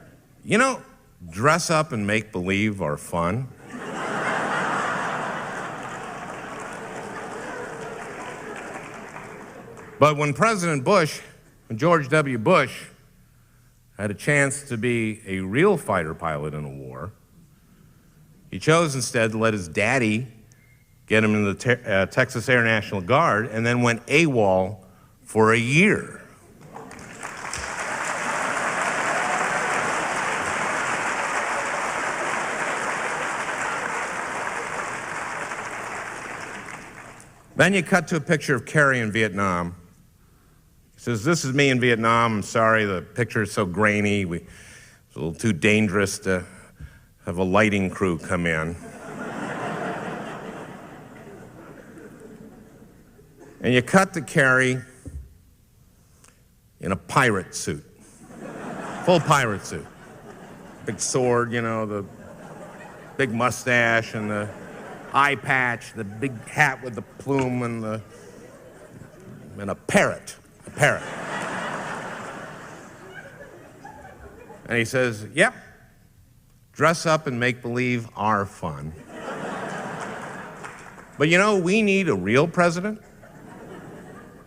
you know, dress up and make believe are fun. But when George W. Bush had a chance to be a real fighter pilot in a war, he chose instead to let his daddy get him in the Texas Air National Guard, and then went AWOL for a year. Then you cut to a picture of Kerry in Vietnam. He says, "This is me in Vietnam. I'm sorry, the picture is so grainy. It's a little too dangerous to have a lighting crew come in." And you cut to Kerry in a pirate suit, full pirate suit. Big sword, you know, the big mustache and the eye patch, the big hat with the plume and a parrot. And he says, "Yep, dress up and make believe are fun. But you know, we need a real president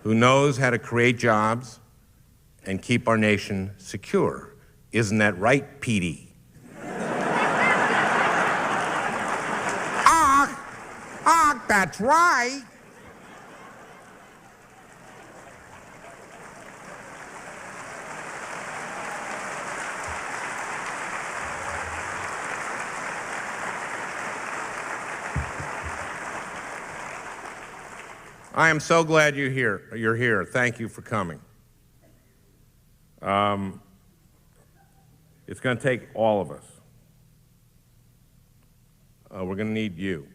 who knows how to create jobs and keep our nation secure. Isn't that right, Petey?" That's right. I am so glad you're here. Thank you for coming. It's going to take all of us. We're going to need you.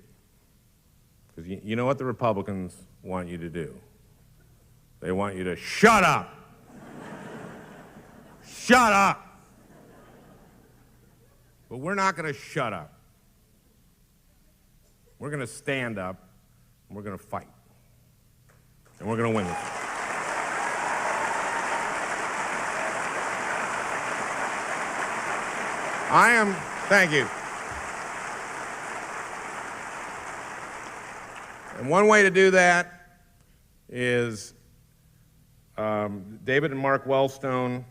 Because you know what the Republicans want you to do? They want you to shut up. Shut up. But we're not going to shut up. We're going to stand up, and we're going to fight. And we're going to win this. Thank you. And one way to do that is David and Mark Wellstone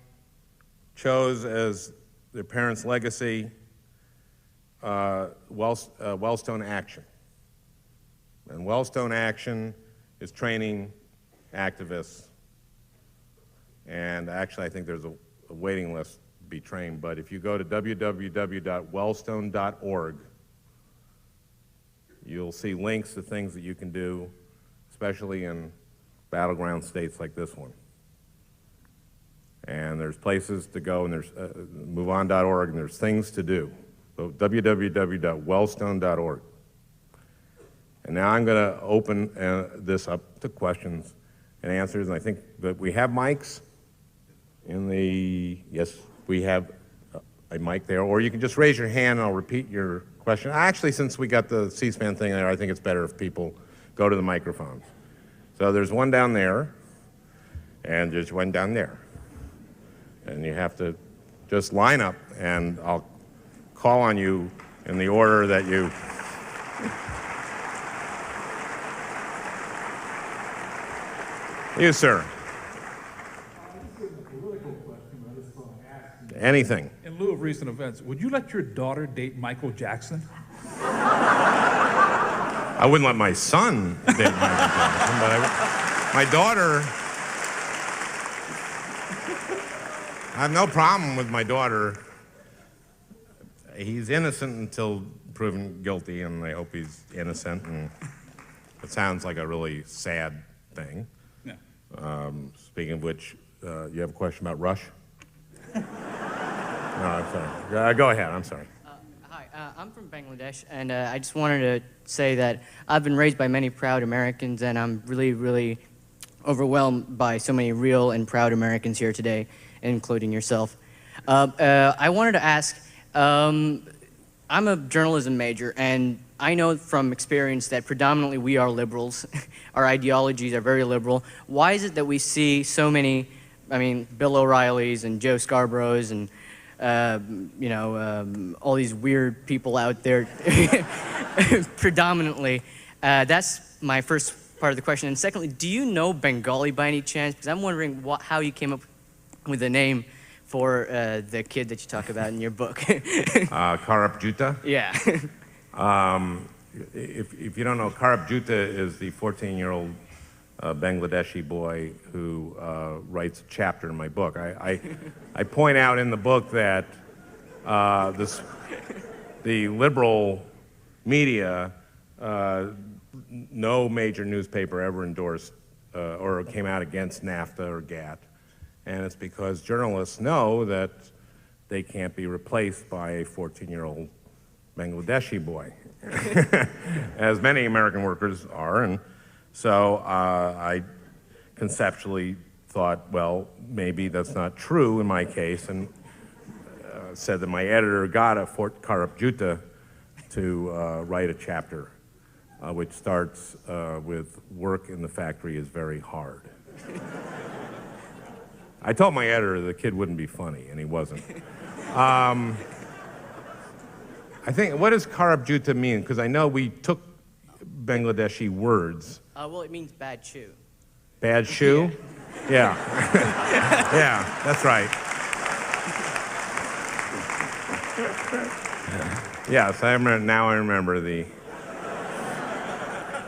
chose as their parents' legacy Wellstone Action. And Wellstone Action is training activists. And actually, I think there's a waiting list to be trained. But if you go to www.wellstone.org, you'll see links to things that you can do, especially in battleground states like this one. And there's places to go, and there's moveon.org, and there's things to do. So www.wellstone.org. And now I'm going to open this up to questions and answers, and I think that we have mics yes, we have a mic there, or you can just raise your hand and I'll repeat your question. Actually, since we got the C-SPAN thing there, I think it's better if people go to the microphones. So there's one down there, and there's one down there. And you have to just line up, and I'll call on you in the order that you... You, sir. This is a political question, but I just want to ask you. Anything. In lieu of recent events, would you let your daughter date Michael Jackson? I wouldn't let my son date Michael Jackson, but my daughter... I have no problem with my daughter. He's innocent until proven guilty, and I hope he's innocent. And it sounds like a really sad thing. Yeah. Speaking of which, you have a question about Rush? No, I'm sorry. Go ahead, I'm sorry. Hi, I'm from Bangladesh, and I just wanted to say that I've been raised by many proud Americans, and I'm really, really overwhelmed by so many real and proud Americans here today, including yourself. I wanted to ask, I'm a journalism major, and I know from experience that predominantly we are liberals. Our ideologies are very liberal. Why is it that we see so many, Bill O'Reillys and Joe Scarboroughs and, all these weird people out there predominantly? That's my first part of the question. And secondly, do you know Bengali by any chance? Because I'm wondering how you came up with the name for the kid that you talk about in your book. Karap Juta? Yeah. If you don't know, Karap Juta is the 14-year-old Bangladeshi boy who writes a chapter in my book. I point out in the book that the liberal media, no major newspaper ever endorsed or came out against NAFTA or GATT, and it's because journalists know that they can't be replaced by a 14-year-old Bangladeshi boy, as many American workers are. And so I conceptually thought, well, maybe that's not true in my case, and said that my editor got a Fort Karup Juta to write a chapter which starts with "Work in the factory is very hard." I told my editor the kid wouldn't be funny, and he wasn't. I think, what does Karup Juta mean? Because I know we took Bangladeshi words. Well, it means bad shoe. Bad shoe? Yeah. Yeah, that's right. Yes, now I remember the...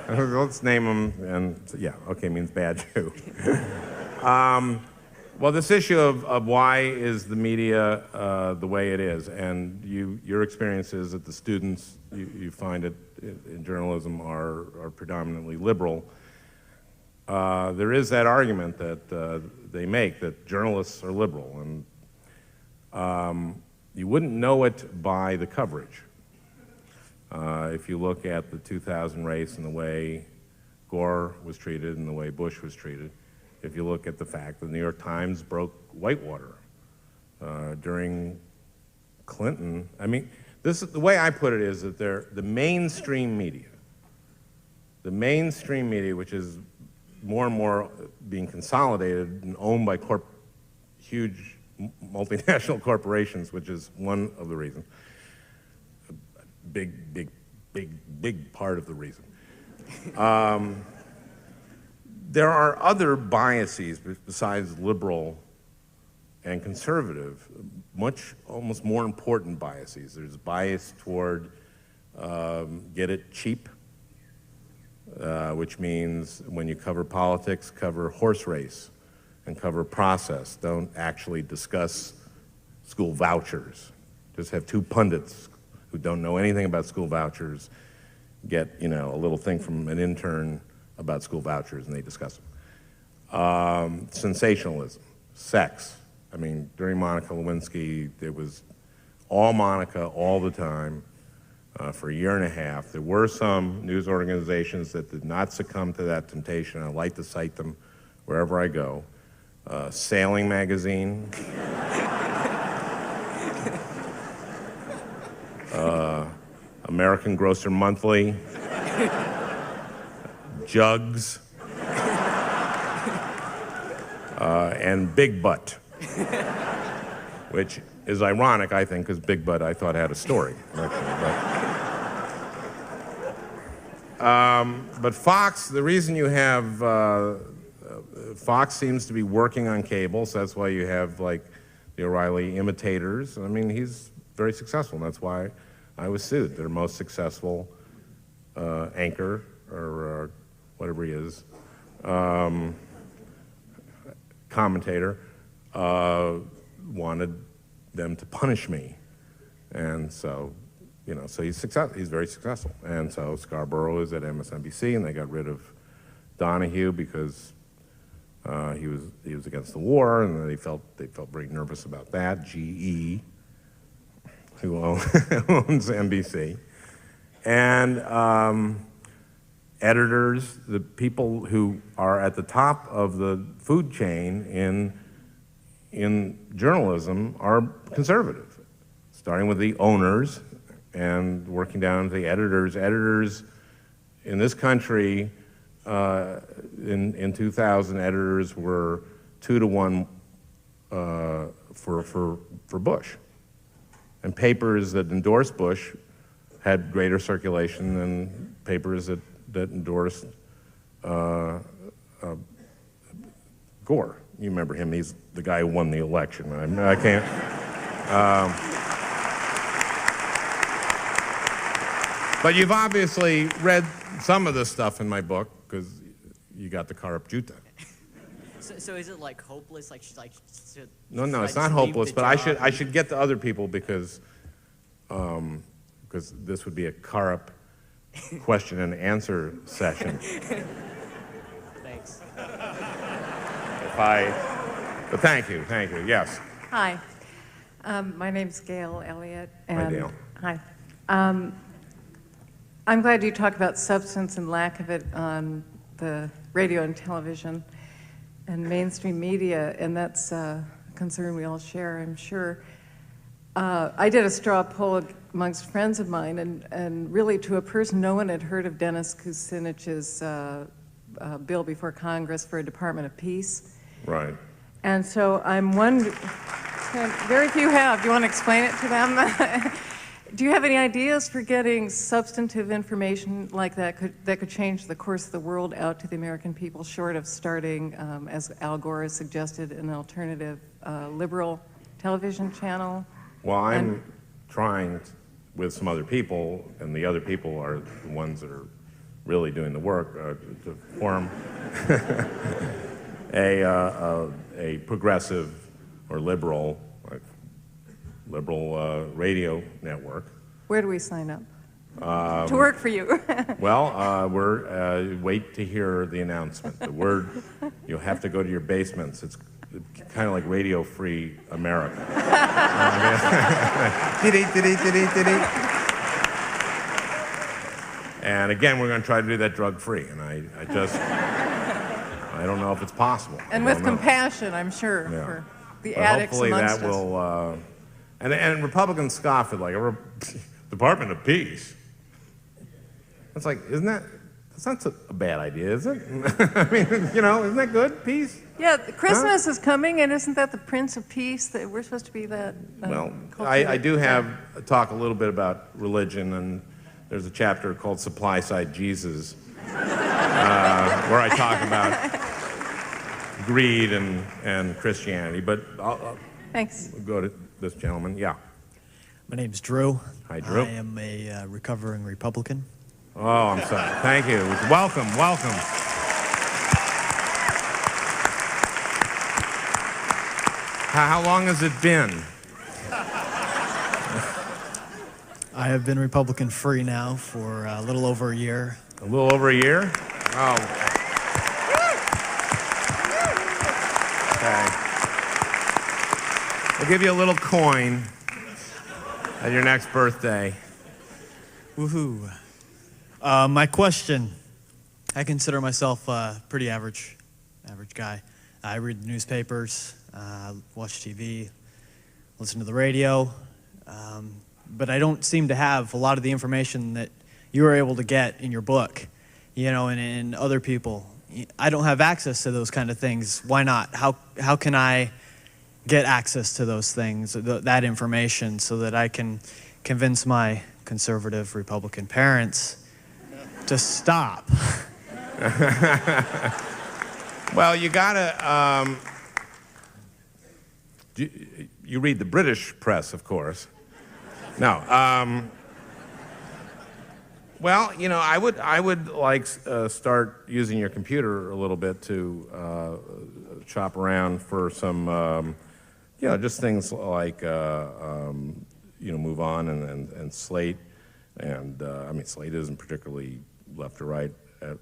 Let's name them, and yeah, okay, means bad shoe. Well, this issue of why is the media the way it is, and your experience is that the students, you find it in journalism are predominantly liberal. There is that argument that they make that journalists are liberal, and you wouldn't know it by the coverage. If you look at the 2000 race and the way Gore was treated and the way Bush was treated, if you look at the fact that the New York Times broke Whitewater during Clinton, I mean, the way I put it is that the mainstream media, which is more and more being consolidated and owned by huge multinational corporations, which is one of the reasons, big part of the reason. There are other biases besides liberal and conservative, almost more important biases. There's bias toward get it cheap, which means when you cover politics, cover horse race and cover process. Don't actually discuss school vouchers. Just have two pundits who don't know anything about school vouchers get, a little thing from an intern about school vouchers, and they discuss them. Sensationalism, sex. I mean, during Monica Lewinsky, it was all Monica all the time for a year and a half. There were some news organizations that did not succumb to that temptation. I like to cite them wherever I go. Sailing Magazine. American Grocer Monthly. Jugs. And Big Butt, which is ironic, I think, because Big Butt I thought had a story. But Fox, the reason you have Fox seems to be working on cable, so that's why you have like the O'Reilly imitators. I mean, he's very successful, and that's why I was sued. Their most successful anchor or whatever he is. Commentator wanted them to punish me, and so so he's very successful, and so Scarborough is at MSNBC, and they got rid of Donahue because he was against the war, and they felt very nervous about that. GE, who owns NBC, and editors, the people who are at the top of the food chain in journalism are conservative, starting with the owners and working down to the editors. Editors in this country in 2000, editors were 2-to-1 for Bush, and papers that endorsed Bush had greater circulation than papers that endorsed Gore. You remember him, he's the guy who won the election. I can't... But you've obviously read some of this stuff in my book, because you got the Karup Juta. So is it like hopeless? No, it's not hopeless, but I should get to other people because this would be a Karup question and answer session. Thanks. But thank you, yes. Hi. My name's Gail Elliott. Hi, Gail. Hi. I'm glad you talk about substance and lack of it on the radio and television and mainstream media, and that's a concern we all share, I'm sure. I did a straw poll amongst friends of mine, and really to a person, no one had heard of Dennis Kucinich's bill before Congress for a Department of Peace. Right. And so I'm wondering, very few have. Do you want to explain it to them? Do you have any ideas for getting substantive information like that could change the course of the world out to the American people, short of starting, as Al Gore has suggested, an alternative liberal television channel? Well, I'm trying with some other people, and the other people are the ones that are really doing the work, to form a progressive or liberal radio network. Where do we sign up to work for you? Well, wait to hear the announcement. The word, you'll have to go to your basements. It's kind of like Radio Free America. And again, we're going to try to do that drug-free, and I don't know if it's possible. And with compassion, I'm sure, for the addicts hopefully amongst us. Hopefully that will, and Republicans scoff at, like, a Department of Peace. It's like, that's not a bad idea, is it? I mean, isn't that good, peace? Yeah, Christmas is coming, and isn't that the Prince of Peace? That we're supposed to be that. Well, I do talk a little bit about religion, and there's a chapter called Supply Side Jesus, where I talk about greed and Christianity. But Thanks. Go to this gentleman. Yeah. My name's Drew. Hi, Drew. I am a recovering Republican. Oh, I'm sorry. Thank you. Welcome. How long has it been? I have been Republican free now for a little over a year. A little over a year? Oh. Okay. I'll give you a little coin at your next birthday. Woohoo. My question, I consider myself a pretty average guy. I read the newspapers, watch TV, listen to the radio, but I don't seem to have a lot of the information that you were able to get in your book, and other people. I don't have access to those kind of things. Why not? How can I get access to those things, that information, so that I can convince my conservative Republican parents to stop? Well, you gotta, you read the British press, of course. No, well, I would like start using your computer a little bit to shop around for some, just things like, Move On and Slate. And Slate isn't particularly left or right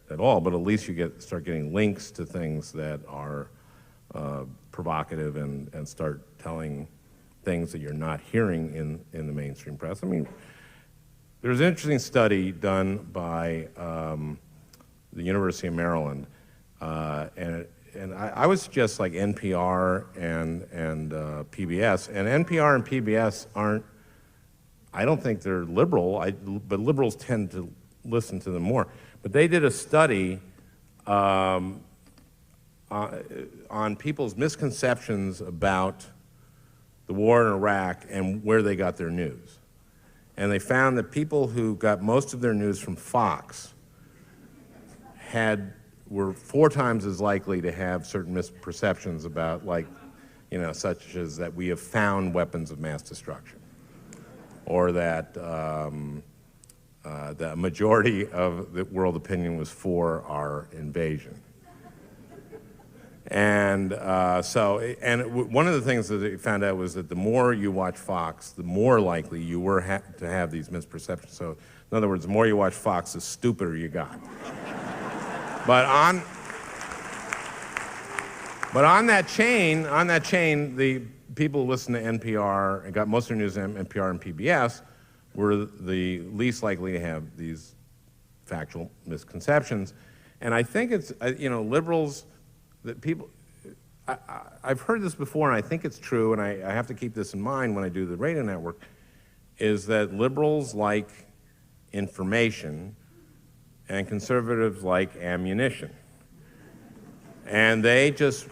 at all, but at least you start getting links to things that are provocative and start telling things that you're not hearing in the mainstream press. There's an interesting study done by the University of Maryland, and I would suggest like NPR and PBS. And NPR and PBS aren't, I don't think they're liberal, but liberals tend to listen to them more. But they did a study on people's misconceptions about the war in Iraq and where they got their news. And they found that people who got most of their news from Fox were 4 times as likely to have certain misperceptions about, such as that we have found weapons of mass destruction, or that the majority of the world opinion was for our invasion. And one of the things that they found out was that the more you watch Fox, the more likely you were to have these misperceptions. So, in other words, the more you watch Fox, the stupider you got. But But on that chain, the people who listen to NPR and got most of their news on NPR and PBS were the least likely to have these factual misconceptions. And I think it's, liberals, that people, I've heard this before, and I think it's true, and I have to keep this in mind when I do the radio network, is that liberals like information and conservatives like ammunition. And they just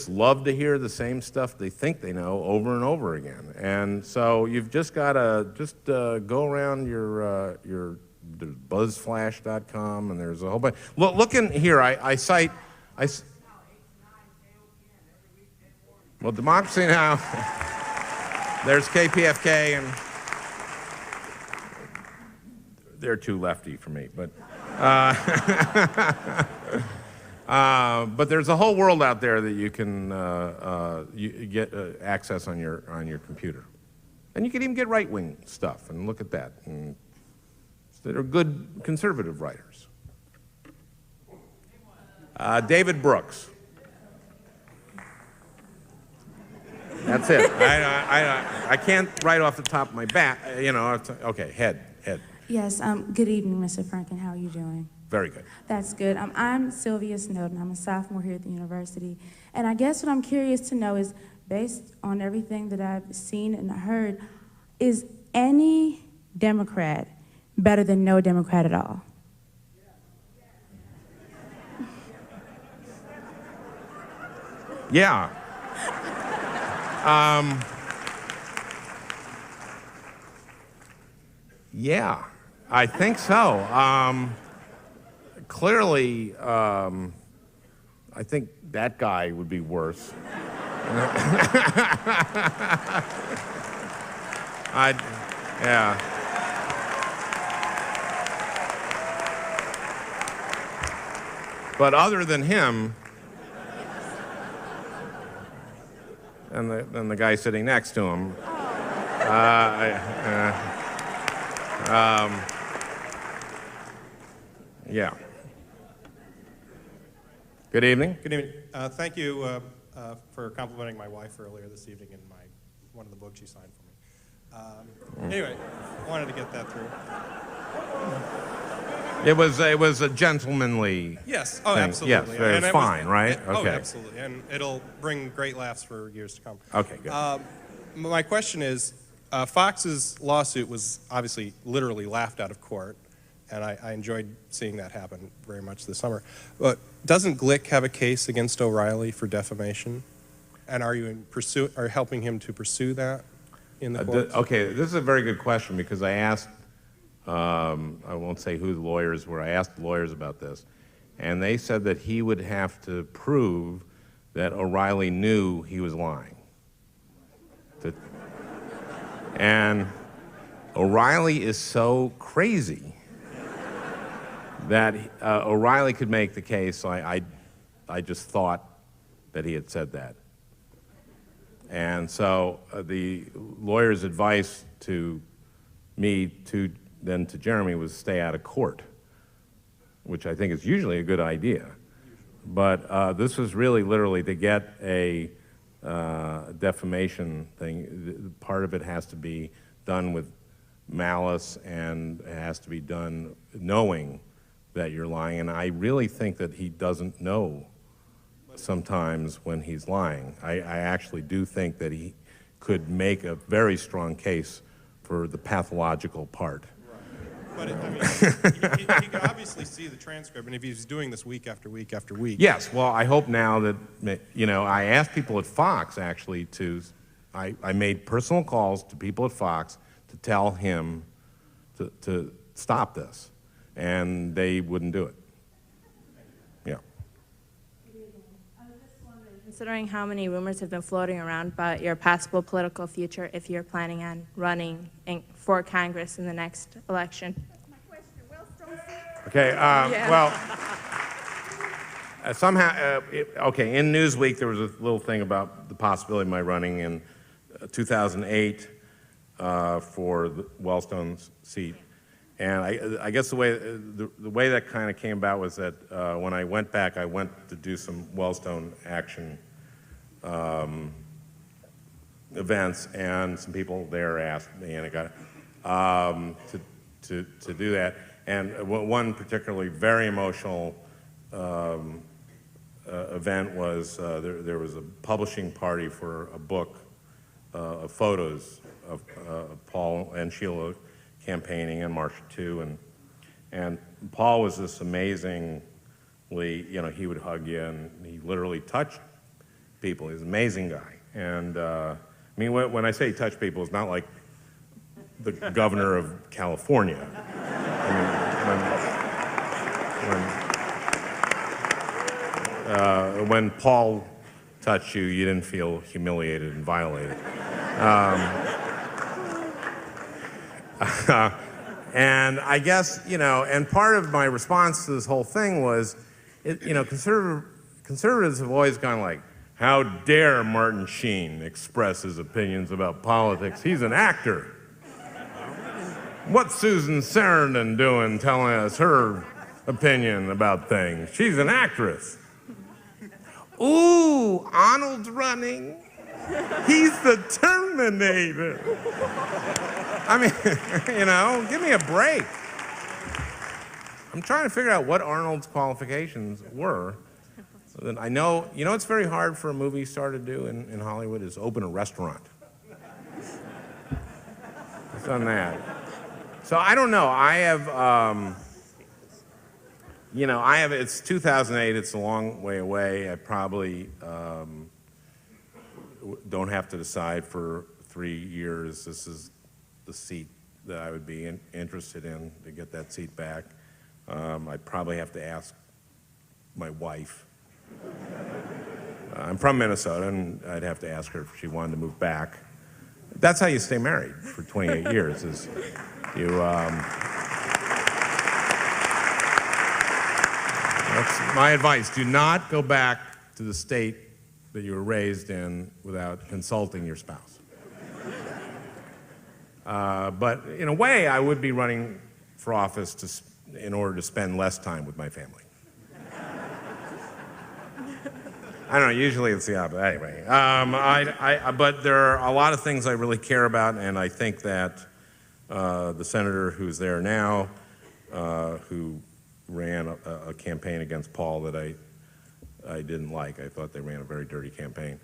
love to hear the same stuff they think they know over and over again. And so you've just got to go around your buzzflash.com, and there's a whole bunch. Look in here. I cite. Well, Democracy Now! There's KPFK, and they're too lefty for me, but there's a whole world out there that you can you get access on your computer, and you can even get right-wing stuff. And look at that. And that are good conservative writers. David Brooks. That's it. I can't write off the top of my bat. Okay, head. Yes, good evening, Mr. Franken. How are you doing? Very good. That's good. I'm Sylvia Snowden. I'm a sophomore here at the university. And I guess what I'm curious to know is, based on everything that I've seen and heard, is any Democrat better than no Democrat at all? Yeah. Yeah, I think so. Clearly, I think that guy would be worse. Yeah. But other than him, and the guy sitting next to him, yeah. Good evening. Good evening. Thank you for complimenting my wife earlier this evening in one of the books you signed for me. Anyway, I wanted to get that through. It was a gentlemanly. Yes. Oh, thing. absolutely. Yes, it's fine, right? Okay. Oh, absolutely. And it'll bring great laughs for years to come. Okay, good. My question is, Fox's lawsuit was obviously literally laughed out of court, and I enjoyed seeing that happen very much this summer. But doesn't Glick have a case against O'Reilly for defamation? And are you helping him to pursue that in the courts? Okay, this is a very good question, because I asked, I won't say who the lawyers were, I asked the lawyers about this, and they said that he would have to prove that O'Reilly knew he was lying. And O'Reilly is so crazy that O'Reilly could make the case. So I just thought that he had said that. And so the lawyer's advice to me, then to Jeremy, was stay out of court, which I think is usually a good idea. But this was really literally to get a defamation thing. Part of it has to be done with malice, and it has to be done knowing that you're lying. And I really think that he doesn't know sometimes when he's lying. I actually do think that he could make a very strong case for the pathological part. But I mean, he can obviously see the transcript, and if he's doing this week after week after week. Yes, well, I hope now that, I asked people at Fox, actually, I made personal calls to people at Fox to tell him to stop this, and they wouldn't do it. Yeah. I was just wondering, considering how many rumors have been floating around about your possible political future if you're planning on running for Congress in the next election. Okay, well, somehow, okay, in Newsweek there was a little thing about the possibility of my running in 2008 for the Wellstone's seat. I guess the way that kind of came about was that when I went back, I went to do some Wellstone action events, and some people there asked me, and I got to do that. And one particularly very emotional event was there was a publishing party for a book of photos of Paul and Sheila campaigning and Marcia too, and Paul was this amazingly, he would hug you, and he literally touched people. He's an amazing guy. And I mean, when I say touch people, it's not like the governor of California. I mean, when Paul touched you, you didn't feel humiliated and violated. And I guess, and part of my response to this whole thing was, conservatives have always gone like, how dare Martin Sheen express his opinions about politics? He's an actor. What's Susan Sarandon doing telling us her opinion about things? She's an actress. Ooh, Arnold's running. He's the Terminator. I mean, give me a break. I'm trying to figure out what Arnold's qualifications were. So that I know, it's very hard for a movie star to do in Hollywood is open a restaurant. He's done that. So I don't know. I have, it's 2008, it's a long way away. I probably don't have to decide for 3 years. This is the seat that I would be interested in to get that seat back. I'd probably have to ask my wife. I'm from Minnesota, and I'd have to ask her if she wanted to move back. That's how you stay married for 28 years, is you, that's my advice. Do not go back to the state that you were raised in without consulting your spouse. But in a way, I would be running for office in order to spend less time with my family. I don't know, usually it's the opposite. Anyway, but there are a lot of things I really care about, and I think that the senator who's there now, who ran a campaign against Paul that I didn't like, I thought they ran a very dirty campaign,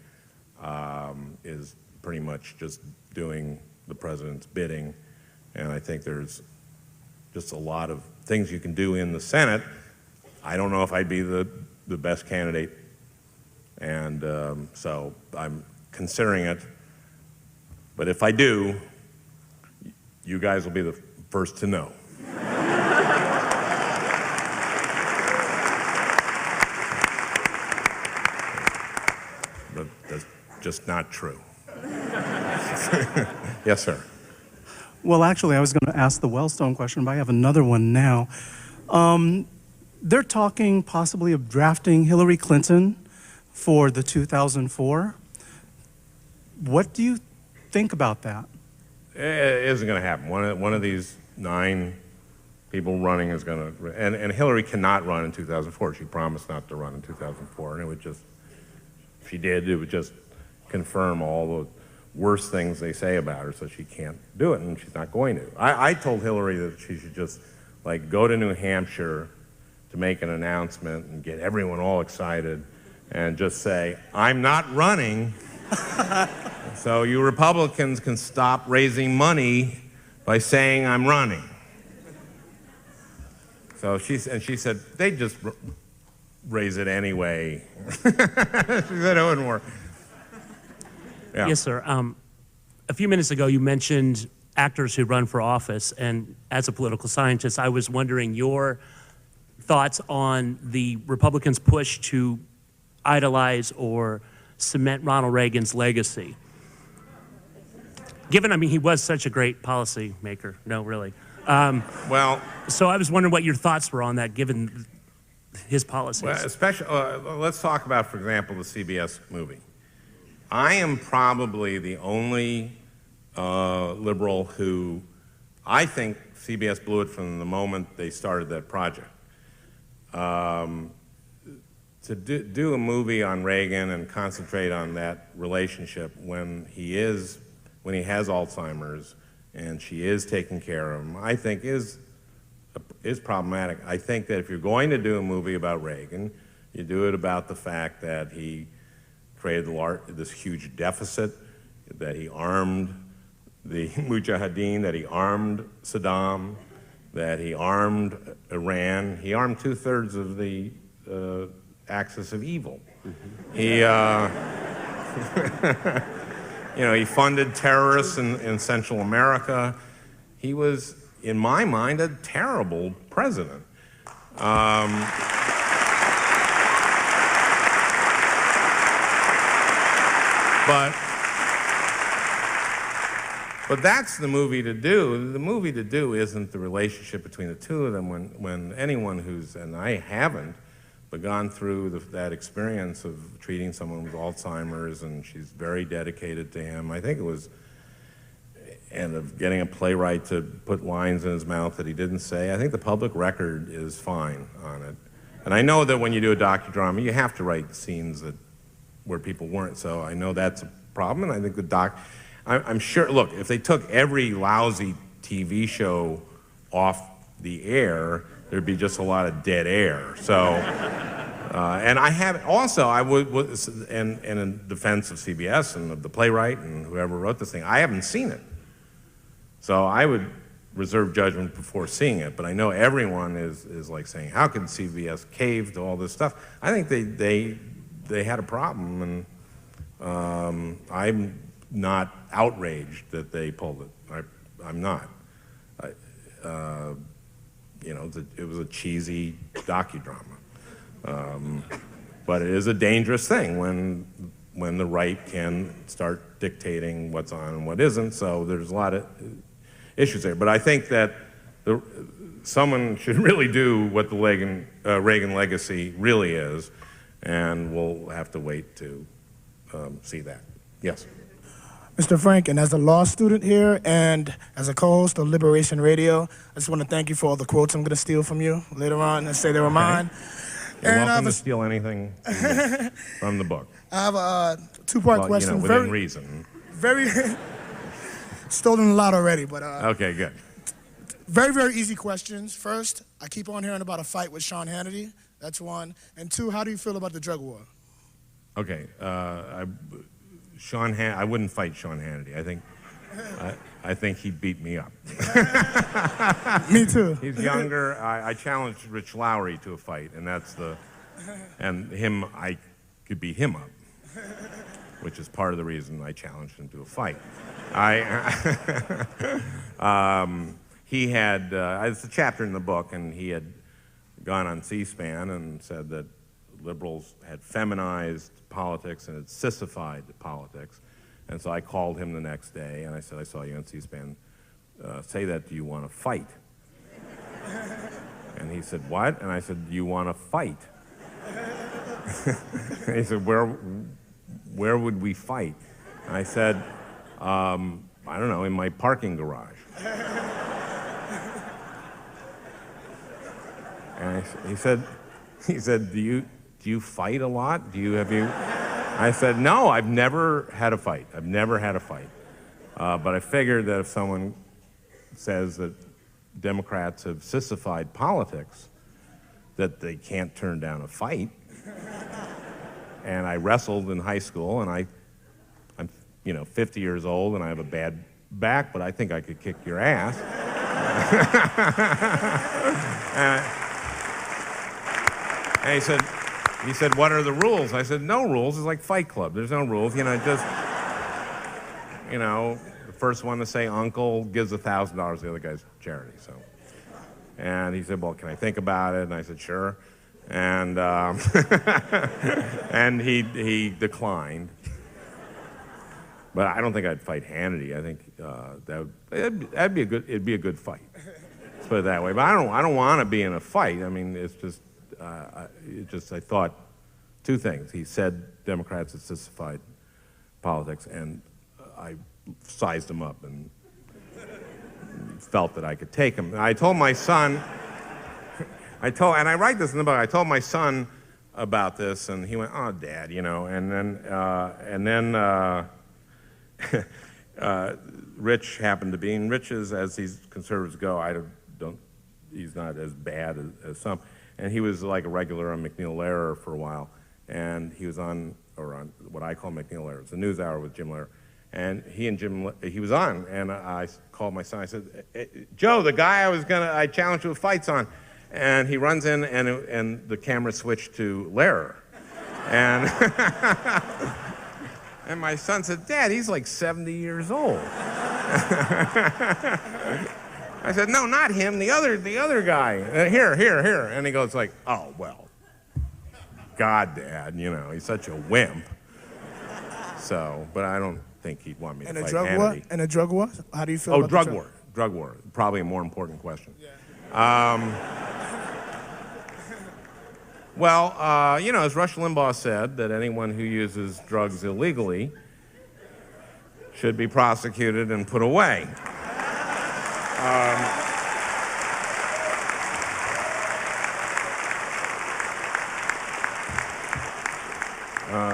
is pretty much just doing the president's bidding, and I think there's just a lot of things you can do in the Senate. I don't know if I'd be the best candidate, and so I'm considering it, but if I do, you guys will be the first to know. But that's just not true. Yes, sir. Well, actually, I was going to ask the Wellstone question, but I have another one now. They're talking possibly of drafting Hillary Clinton for the 2004. What do you think about that? It isn't going to happen. One of these 9 people running is going to, and Hillary cannot run in 2004. She promised not to run in 2004, and it would just, if she did, it would just confirm all the worst things they say about her, so she can't do it, and she's not going to. I told Hillary that she should just go to New Hampshire to make an announcement and get everyone all excited and just say, I'm not running, so you Republicans can stop raising money by saying I'm running. So she said, they just raise it anyway. She said it wouldn't work. Yeah. Yes, sir. A few minutes ago, you mentioned actors who run for office, and as a political scientist, I was wondering your thoughts on the Republicans' push to idolize or cement Ronald Reagan's legacy. Given, he was such a great policy maker. No, really. So I was wondering what your thoughts were on that, given his policies. Well, especially, let's talk about, for example, the CBS movie. I am probably the only liberal who I think CBS blew it from the moment they started that project. To do a movie on Reagan and concentrate on that relationship when he has Alzheimer's and she is taking care of him, I think is problematic. I think that if you're going to do a movie about Reagan, you do it about the fact that he created this huge deficit, that he armed the Mujahideen, that he armed Saddam, that he armed Iran. He armed 2/3 of the axis of evil. He, he funded terrorists in Central America. He was, in my mind, a terrible president. But that's the movie to do. The movie to do isn't the relationship between the two of them. When anyone who's, and I haven't, but gone through that experience of treating someone with Alzheimer's, and she's very dedicated to him. I think it was, and of getting a playwright to put lines in his mouth that he didn't say. I think the public record is fine on it. And I know that when you do a docudrama, you have to write scenes where people weren't. So I know that's a problem, and I think I'm sure, look, if they took every lousy TV show off the air, there'd be just a lot of dead air. So, and I have, also, and in defense of CBS and of the playwright and whoever wrote this thing, I haven't seen it. So I would reserve judgment before seeing it, but I know everyone is like saying, how can CBS cave to all this stuff? I think they had a problem, and I'm not outraged that they pulled it. I'm not. It was a cheesy docudrama. But it is a dangerous thing when the right can start dictating what's on and what isn't, so there's a lot of issues there. But I think that someone should really do what the Reagan legacy really is, and we'll have to wait to see that. Yes? Mr. Franken, as a law student here and as a co-host of Liberation Radio, I just want to thank you for all the quotes I'm going to steal from you later on and say they were mine. You're welcome to steal anything from the book. I have a two-part question. Within reason. Very stolen a lot already, but okay, good. Very, very easy questions. First, I keep on hearing about a fight with Sean Hannity. That's one. And two, how do you feel about the drug war? Okay, I wouldn't fight Sean Hannity. I think he'd beat me up. Me too. He's younger. I challenged Rich Lowry to a fight, and I could beat him up, which is part of the reason I challenged him to a fight. He had, it's a chapter in the book, and he had gone on C-SPAN and said that liberals had feminized politics and had sissified politics. And so I called him the next day, and I said, I saw you on C-SPAN say that, do you want to fight? And he said, what? And I said, do you want to fight? And he said, where would we fight? And I said, I don't know, in my parking garage. And he said, do you fight a lot? I said, no, I've never had a fight. I've never had a fight. But I figured that if someone says that Democrats have sissified politics, that they can't turn down a fight. And I wrestled in high school, and I'm 50 years old, and I have a bad back, but I think I could kick your ass. And he said, what are the rules? I said, no rules. It's like Fight Club. There's no rules. The first one to say uncle gives $1,000 to the other guy's charity. So, and he said, well, can I think about it? And I said, sure. And and he declined. But I don't think I'd fight Hannity. I think it'd be a good fight. Let's put it that way. But I don't want to be in a fight. I mean, it's just. I thought two things. He said Democrats had sissified politics, and I sized him up and felt that I could take him. And I told my son, and I write this in the book, I told my son about this, and he went, "Oh, Dad," you know, and then Rich happened to be, and Rich is, as these conservatives go, he's not as bad as some, and he was like a regular on McNeil Lehrer for a while, and he was on what I call McNeil Lehrer, it's the News Hour with Jim Lehrer, and he was on, and I called my son, I said, "Joe, the guy I challenged you with fights on," and he runs in, and the camera switched to Lehrer, and and my son said, "Dad, he's like 70 years old." I said, "No, not him, the other guy. Here. And he goes like, "Oh, well, God, Dad, you know, he's such a wimp." So, but I don't think he'd want me to fight Hannity. And a drug war? How do you feel about drug the war. Drug war. Probably a more important question. Yeah. Well, you know, as Rush Limbaugh said, that anyone who uses drugs illegally should be prosecuted and put away.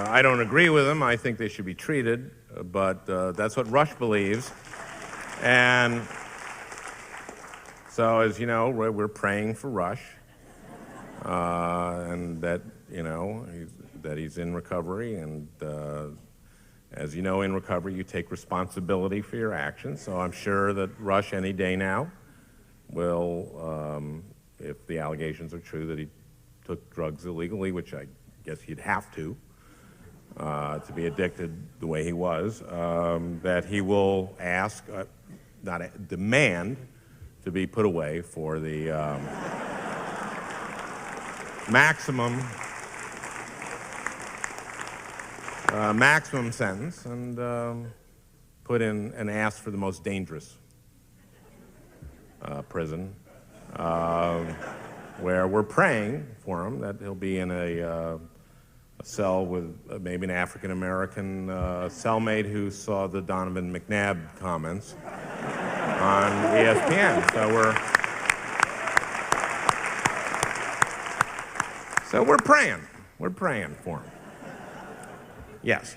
I don't agree with him. I think they should be treated, but that's what Rush believes. And so, as you know, we're praying for Rush, and that, you know, that he's in recovery. And as you know, in recovery, you take responsibility for your actions. So I'm sure that Rush, any day now, will, if the allegations are true that he took drugs illegally, which I guess he'd have to be addicted the way he was, that he will ask, demand, to be put away for the maximum sentence, and put in and ask for the most dangerous prison, where we're praying for him that he'll be in a cell with maybe an African-American cellmate who saw the Donovan McNabb comments on ESPN. So we're praying. We're praying for him. Yes.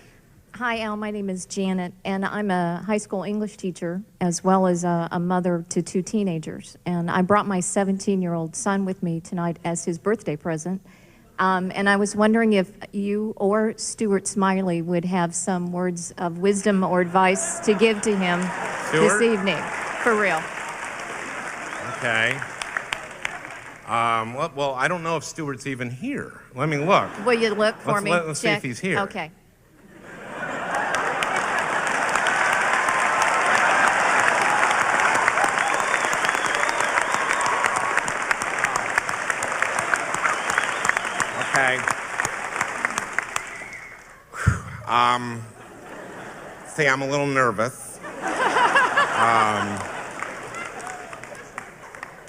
Hi, Al. My name is Janet, and I'm a high school English teacher as well as a mother to 2 teenagers. And I brought my 17-year-old son with me tonight as his birthday present. And I was wondering if you or Stuart Smiley would have some words of wisdom or advice to give to him this evening, for real. Okay. Well, I don't know if Stuart's even here. Let me look. Will you look for me? Let's see if he's here. Okay. Okay. See, I'm a little nervous.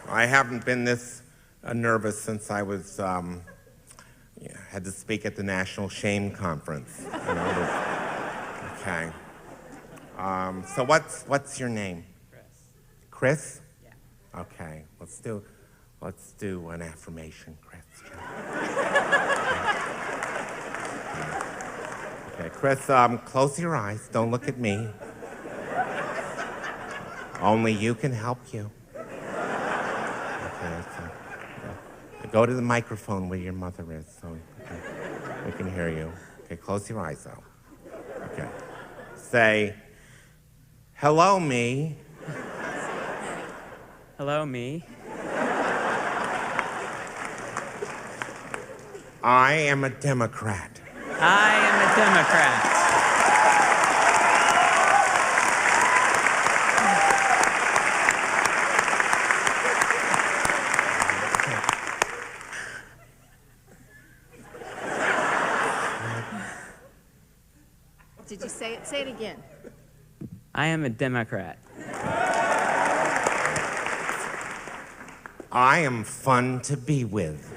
I haven't been this nervous since I was had to speak at the National Shame Conference. You know, okay. So what's your name? Chris. Chris? Yeah. Okay. Let's do an affirmation, Chris. Okay, Chris, close your eyes. Don't look at me. Only you can help you. Okay, so go to the microphone where your mother is so we can hear you. Okay, close your eyes, though. Okay. Say, hello, me. Hello, me. I am a Democrat. I am a Democrat. Did you say it? Say it again. I am a Democrat. I am fun to be with.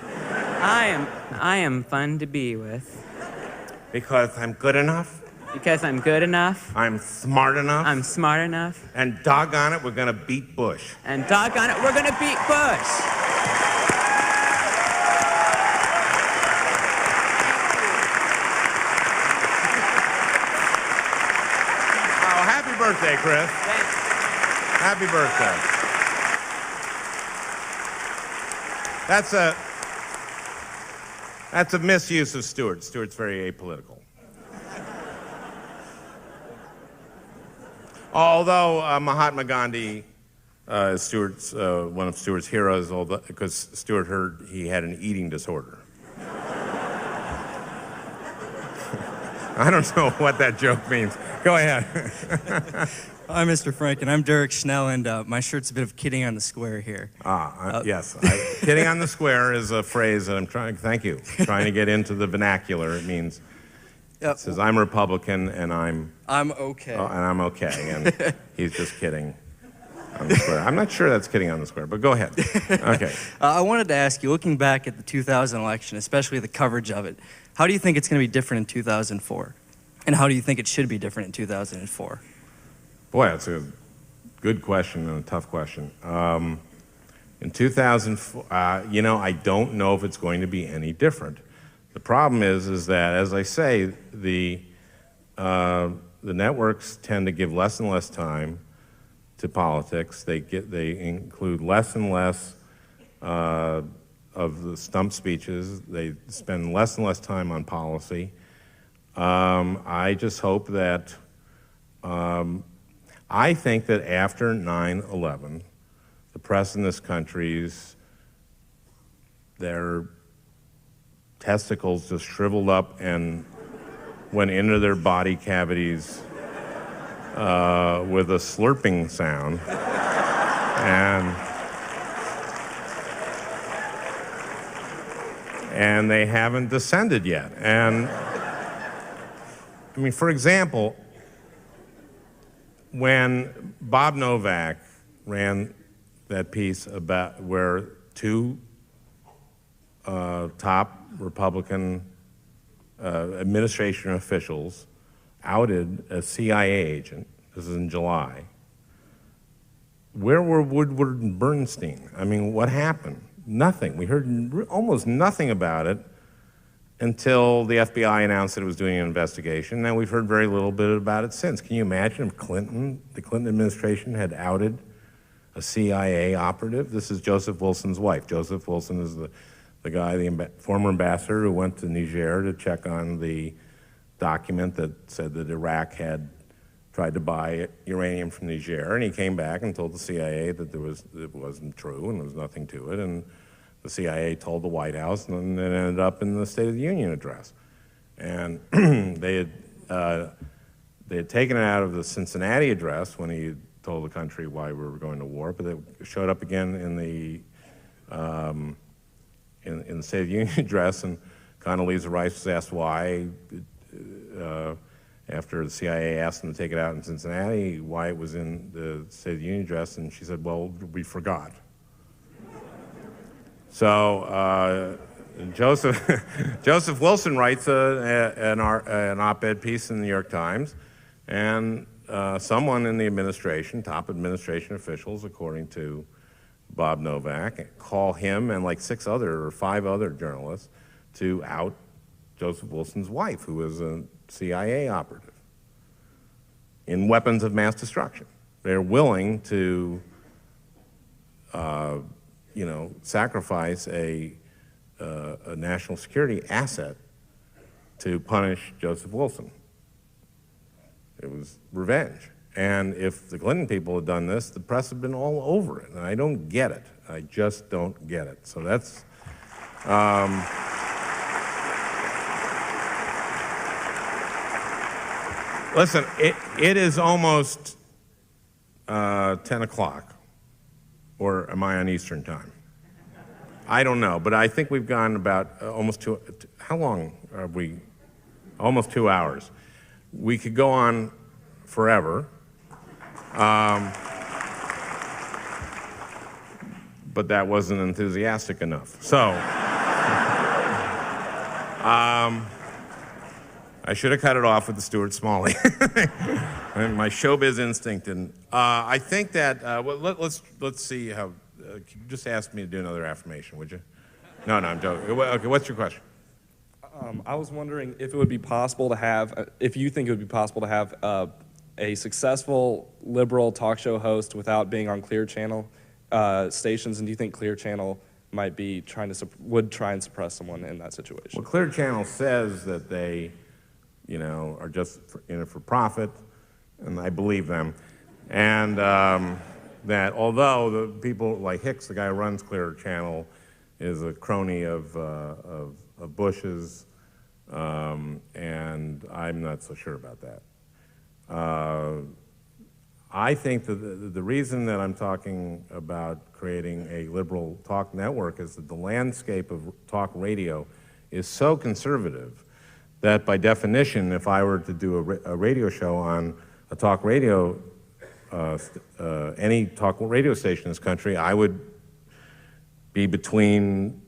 I am fun to be with. Because I'm good enough? Because I'm good enough. I'm smart enough. I'm smart enough. And doggone it, we're going to beat Bush. And doggone it, we're going to beat Bush. Oh, happy birthday, Chris. Thanks. Happy birthday. That's a misuse of Stuart. Stuart's very apolitical. Although Mahatma Gandhi is Stuart's, one of Stuart's heroes, because Stuart heard he had an eating disorder. I don't know what that joke means. Go ahead. Hi, Mr. Franken. I'm Derek Schnell, and my shirt's a bit of kidding on the square here. Yes. Kidding on the square is a phrase that I'm trying to get into the vernacular. It means, it says, I'm Republican, and I'm okay. And I'm okay, and he's just kidding on the square. I'm not sure that's kidding on the square, but go ahead. Okay. I wanted to ask you, looking back at the 2000 election, especially the coverage of it, how do you think it's going to be different in 2004? And how do you think it should be different in 2004? Boy, that's a good question and a tough question. In 2004, I don't know if it's going to be any different. The problem is that, as I say, the networks tend to give less and less time to politics. They include less and less of the stump speeches. They spend less and less time on policy. I just hope that. I think that after 9/11, the press in this country's, their testicles just shriveled up and went into their body cavities with a slurping sound. And they haven't descended yet. And, I mean, for example, when Bob Novak ran that piece about where two top Republican administration officials outed a CIA agent, this is in July, where were Woodward and Bernstein? I mean, what happened? Nothing. We heard almost nothing about it until the FBI announced that it was doing an investigation. Now we've heard very little bit about it since. Can you imagine if the Clinton administration had outed a CIA operative? This is Joseph Wilson's wife. Joseph Wilson is the guy, the former ambassador who went to Niger to check on the document that said that Iraq had tried to buy uranium from Niger, and he came back and told the CIA that it wasn't true and there was nothing to it, and the CIA told the White House, and then it ended up in the State of the Union address. And they had taken it out of the Cincinnati address when he told the country why we were going to war, but it showed up again in the State of the Union address, and Condoleezza Rice was asked why, after the CIA asked them to take it out in Cincinnati, why it was in the State of the Union address, and she said, well, we forgot. So Joseph Wilson writes an op-ed piece in the New York Times, and someone in the administration, top administration officials, according to Bob Novak, call him and like 5 other journalists to out Joseph Wilson's wife, who was a CIA operative in weapons of mass destruction. They're willing to sacrifice a national security asset to punish Joseph Wilson. It was revenge. And if the Clinton people had done this, the press had been all over it. And I don't get it. I just don't get it. So that's... listen, it is almost 10 o'clock. Or am I on Eastern time? I don't know, but I think we've gone about almost 2, how long are we? Almost 2 hours. We could go on forever. But that wasn't enthusiastic enough. So, I should have cut it off with the Stuart Smalley. And my showbiz instinct. And I think that, well, let's see how, you just ask me to do another affirmation, would you? No, I'm joking. Okay, what's your question? I was wondering if it would be possible to have, if you think it would be possible to have a successful liberal talk show host without being on Clear Channel stations, and do you think Clear Channel might be would try and suppress someone in that situation? Well, Clear Channel says that they, are just in it for profit, and I believe them. And that although the people like Hicks, the guy who runs Clear Channel, is a crony of Bush's, and I'm not so sure about that. I think that the reason that I'm talking about creating a liberal talk network is that the landscape of talk radio is so conservative that by definition, if I were to do a radio show on a talk radio, any talk radio station in this country, I would be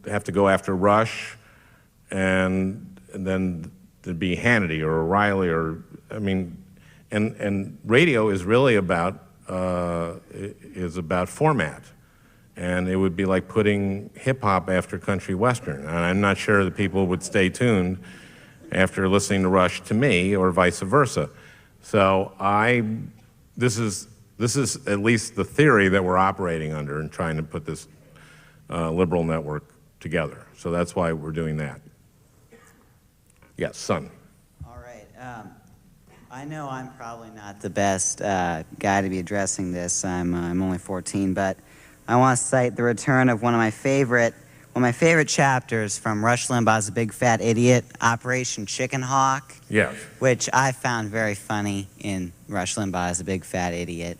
have to go after Rush, and then there'd be Hannity or O'Reilly, or, and radio is really about format, and it would be like putting hip hop after country western, and I'm not sure that people would stay tuned after listening to Rush to me, or vice versa. So this is at least the theory that we're operating under and trying to put this liberal network together. So that's why we're doing that. Yes, son. All right. I know I'm probably not the best guy to be addressing this. I'm only 14, but I want to cite the return of one of my favorite chapters from Rush Limbaugh's A Big Fat Idiot, Operation Chicken Hawk. Yes. Which I found very funny in Rush Limbaugh's A Big Fat Idiot.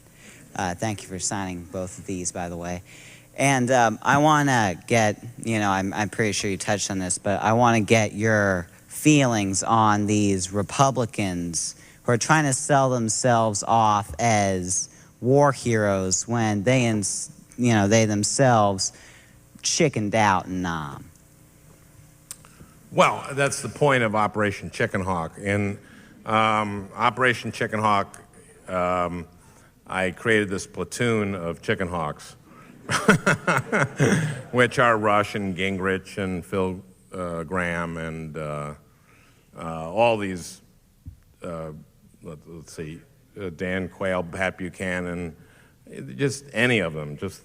Thank you for signing both of these, by the way. And I want to get, I'm pretty sure you touched on this, but I want to get your feelings on these Republicans who are trying to sell themselves off as war heroes when they themselves chickened out in Nam. Well, that's the point of Operation Chicken Hawk. In Operation Chicken Hawk, I created this platoon of chicken hawks, which are Rush and Gingrich and Phil Graham and all these, let's see, Dan Quayle, Pat Buchanan, just any of them, just,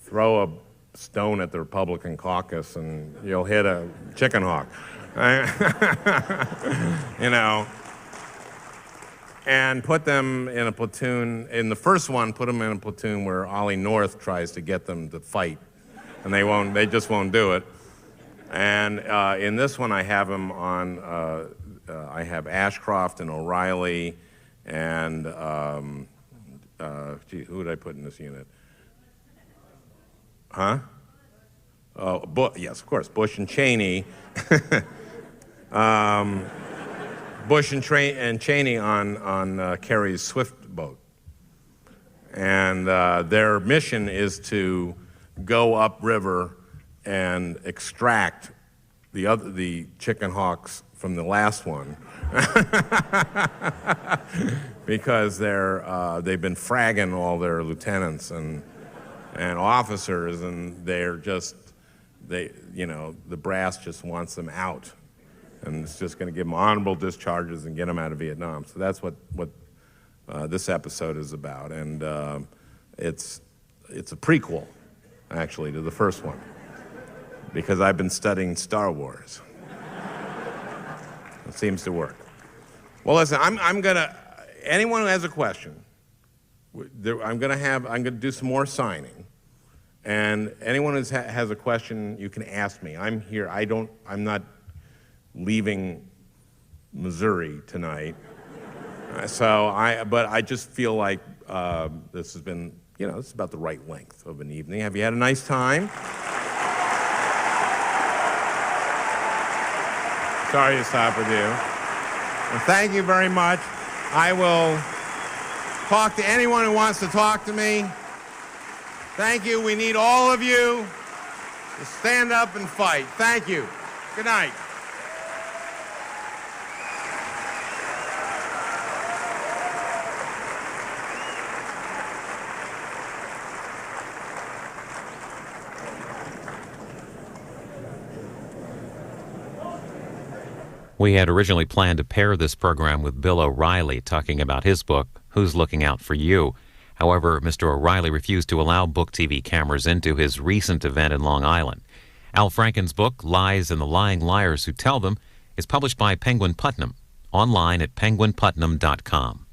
throw a stone at the Republican caucus and you'll hit a chicken hawk. And put them in a platoon. In the first one, put them in a platoon where Ollie North tries to get them to fight, and they just won't do it. And in this one, I have them on. I have Ashcroft and O'Reilly, and who did I put in this unit? Huh? Oh, yes, of course, Bush and Cheney. Bush and Cheney on Kerry's Swift boat. And their mission is to go upriver and extract the chicken hawks from the last one. Because they've been fragging all their lieutenants and officers, and the brass just wants them out. And it's just going to give them honorable discharges and get them out of Vietnam. So that's what this episode is about. And it's a prequel, actually, to the first one, because I've been studying Star Wars. It seems to work. Well, listen, anyone who has a question, I'm going to do some more signing. And anyone who has a question, you can ask me. I'm here. I'm not leaving Missouri tonight. But I just feel like this has been, this is about the right length of an evening. Have you had a nice time? Sorry to stop with you. Well, thank you very much. I will talk to anyone who wants to talk to me. Thank you. We need all of you to stand up and fight. Thank you. Good night. We had originally planned to pair this program with Bill O'Reilly talking about his book, Who's Looking Out for You? However, Mr. O'Reilly refused to allow Book TV cameras into his recent event in Long Island. Al Franken's book, Lies and the Lying Liars Who Tell Them, is published by Penguin Putnam, online at penguinputnam.com.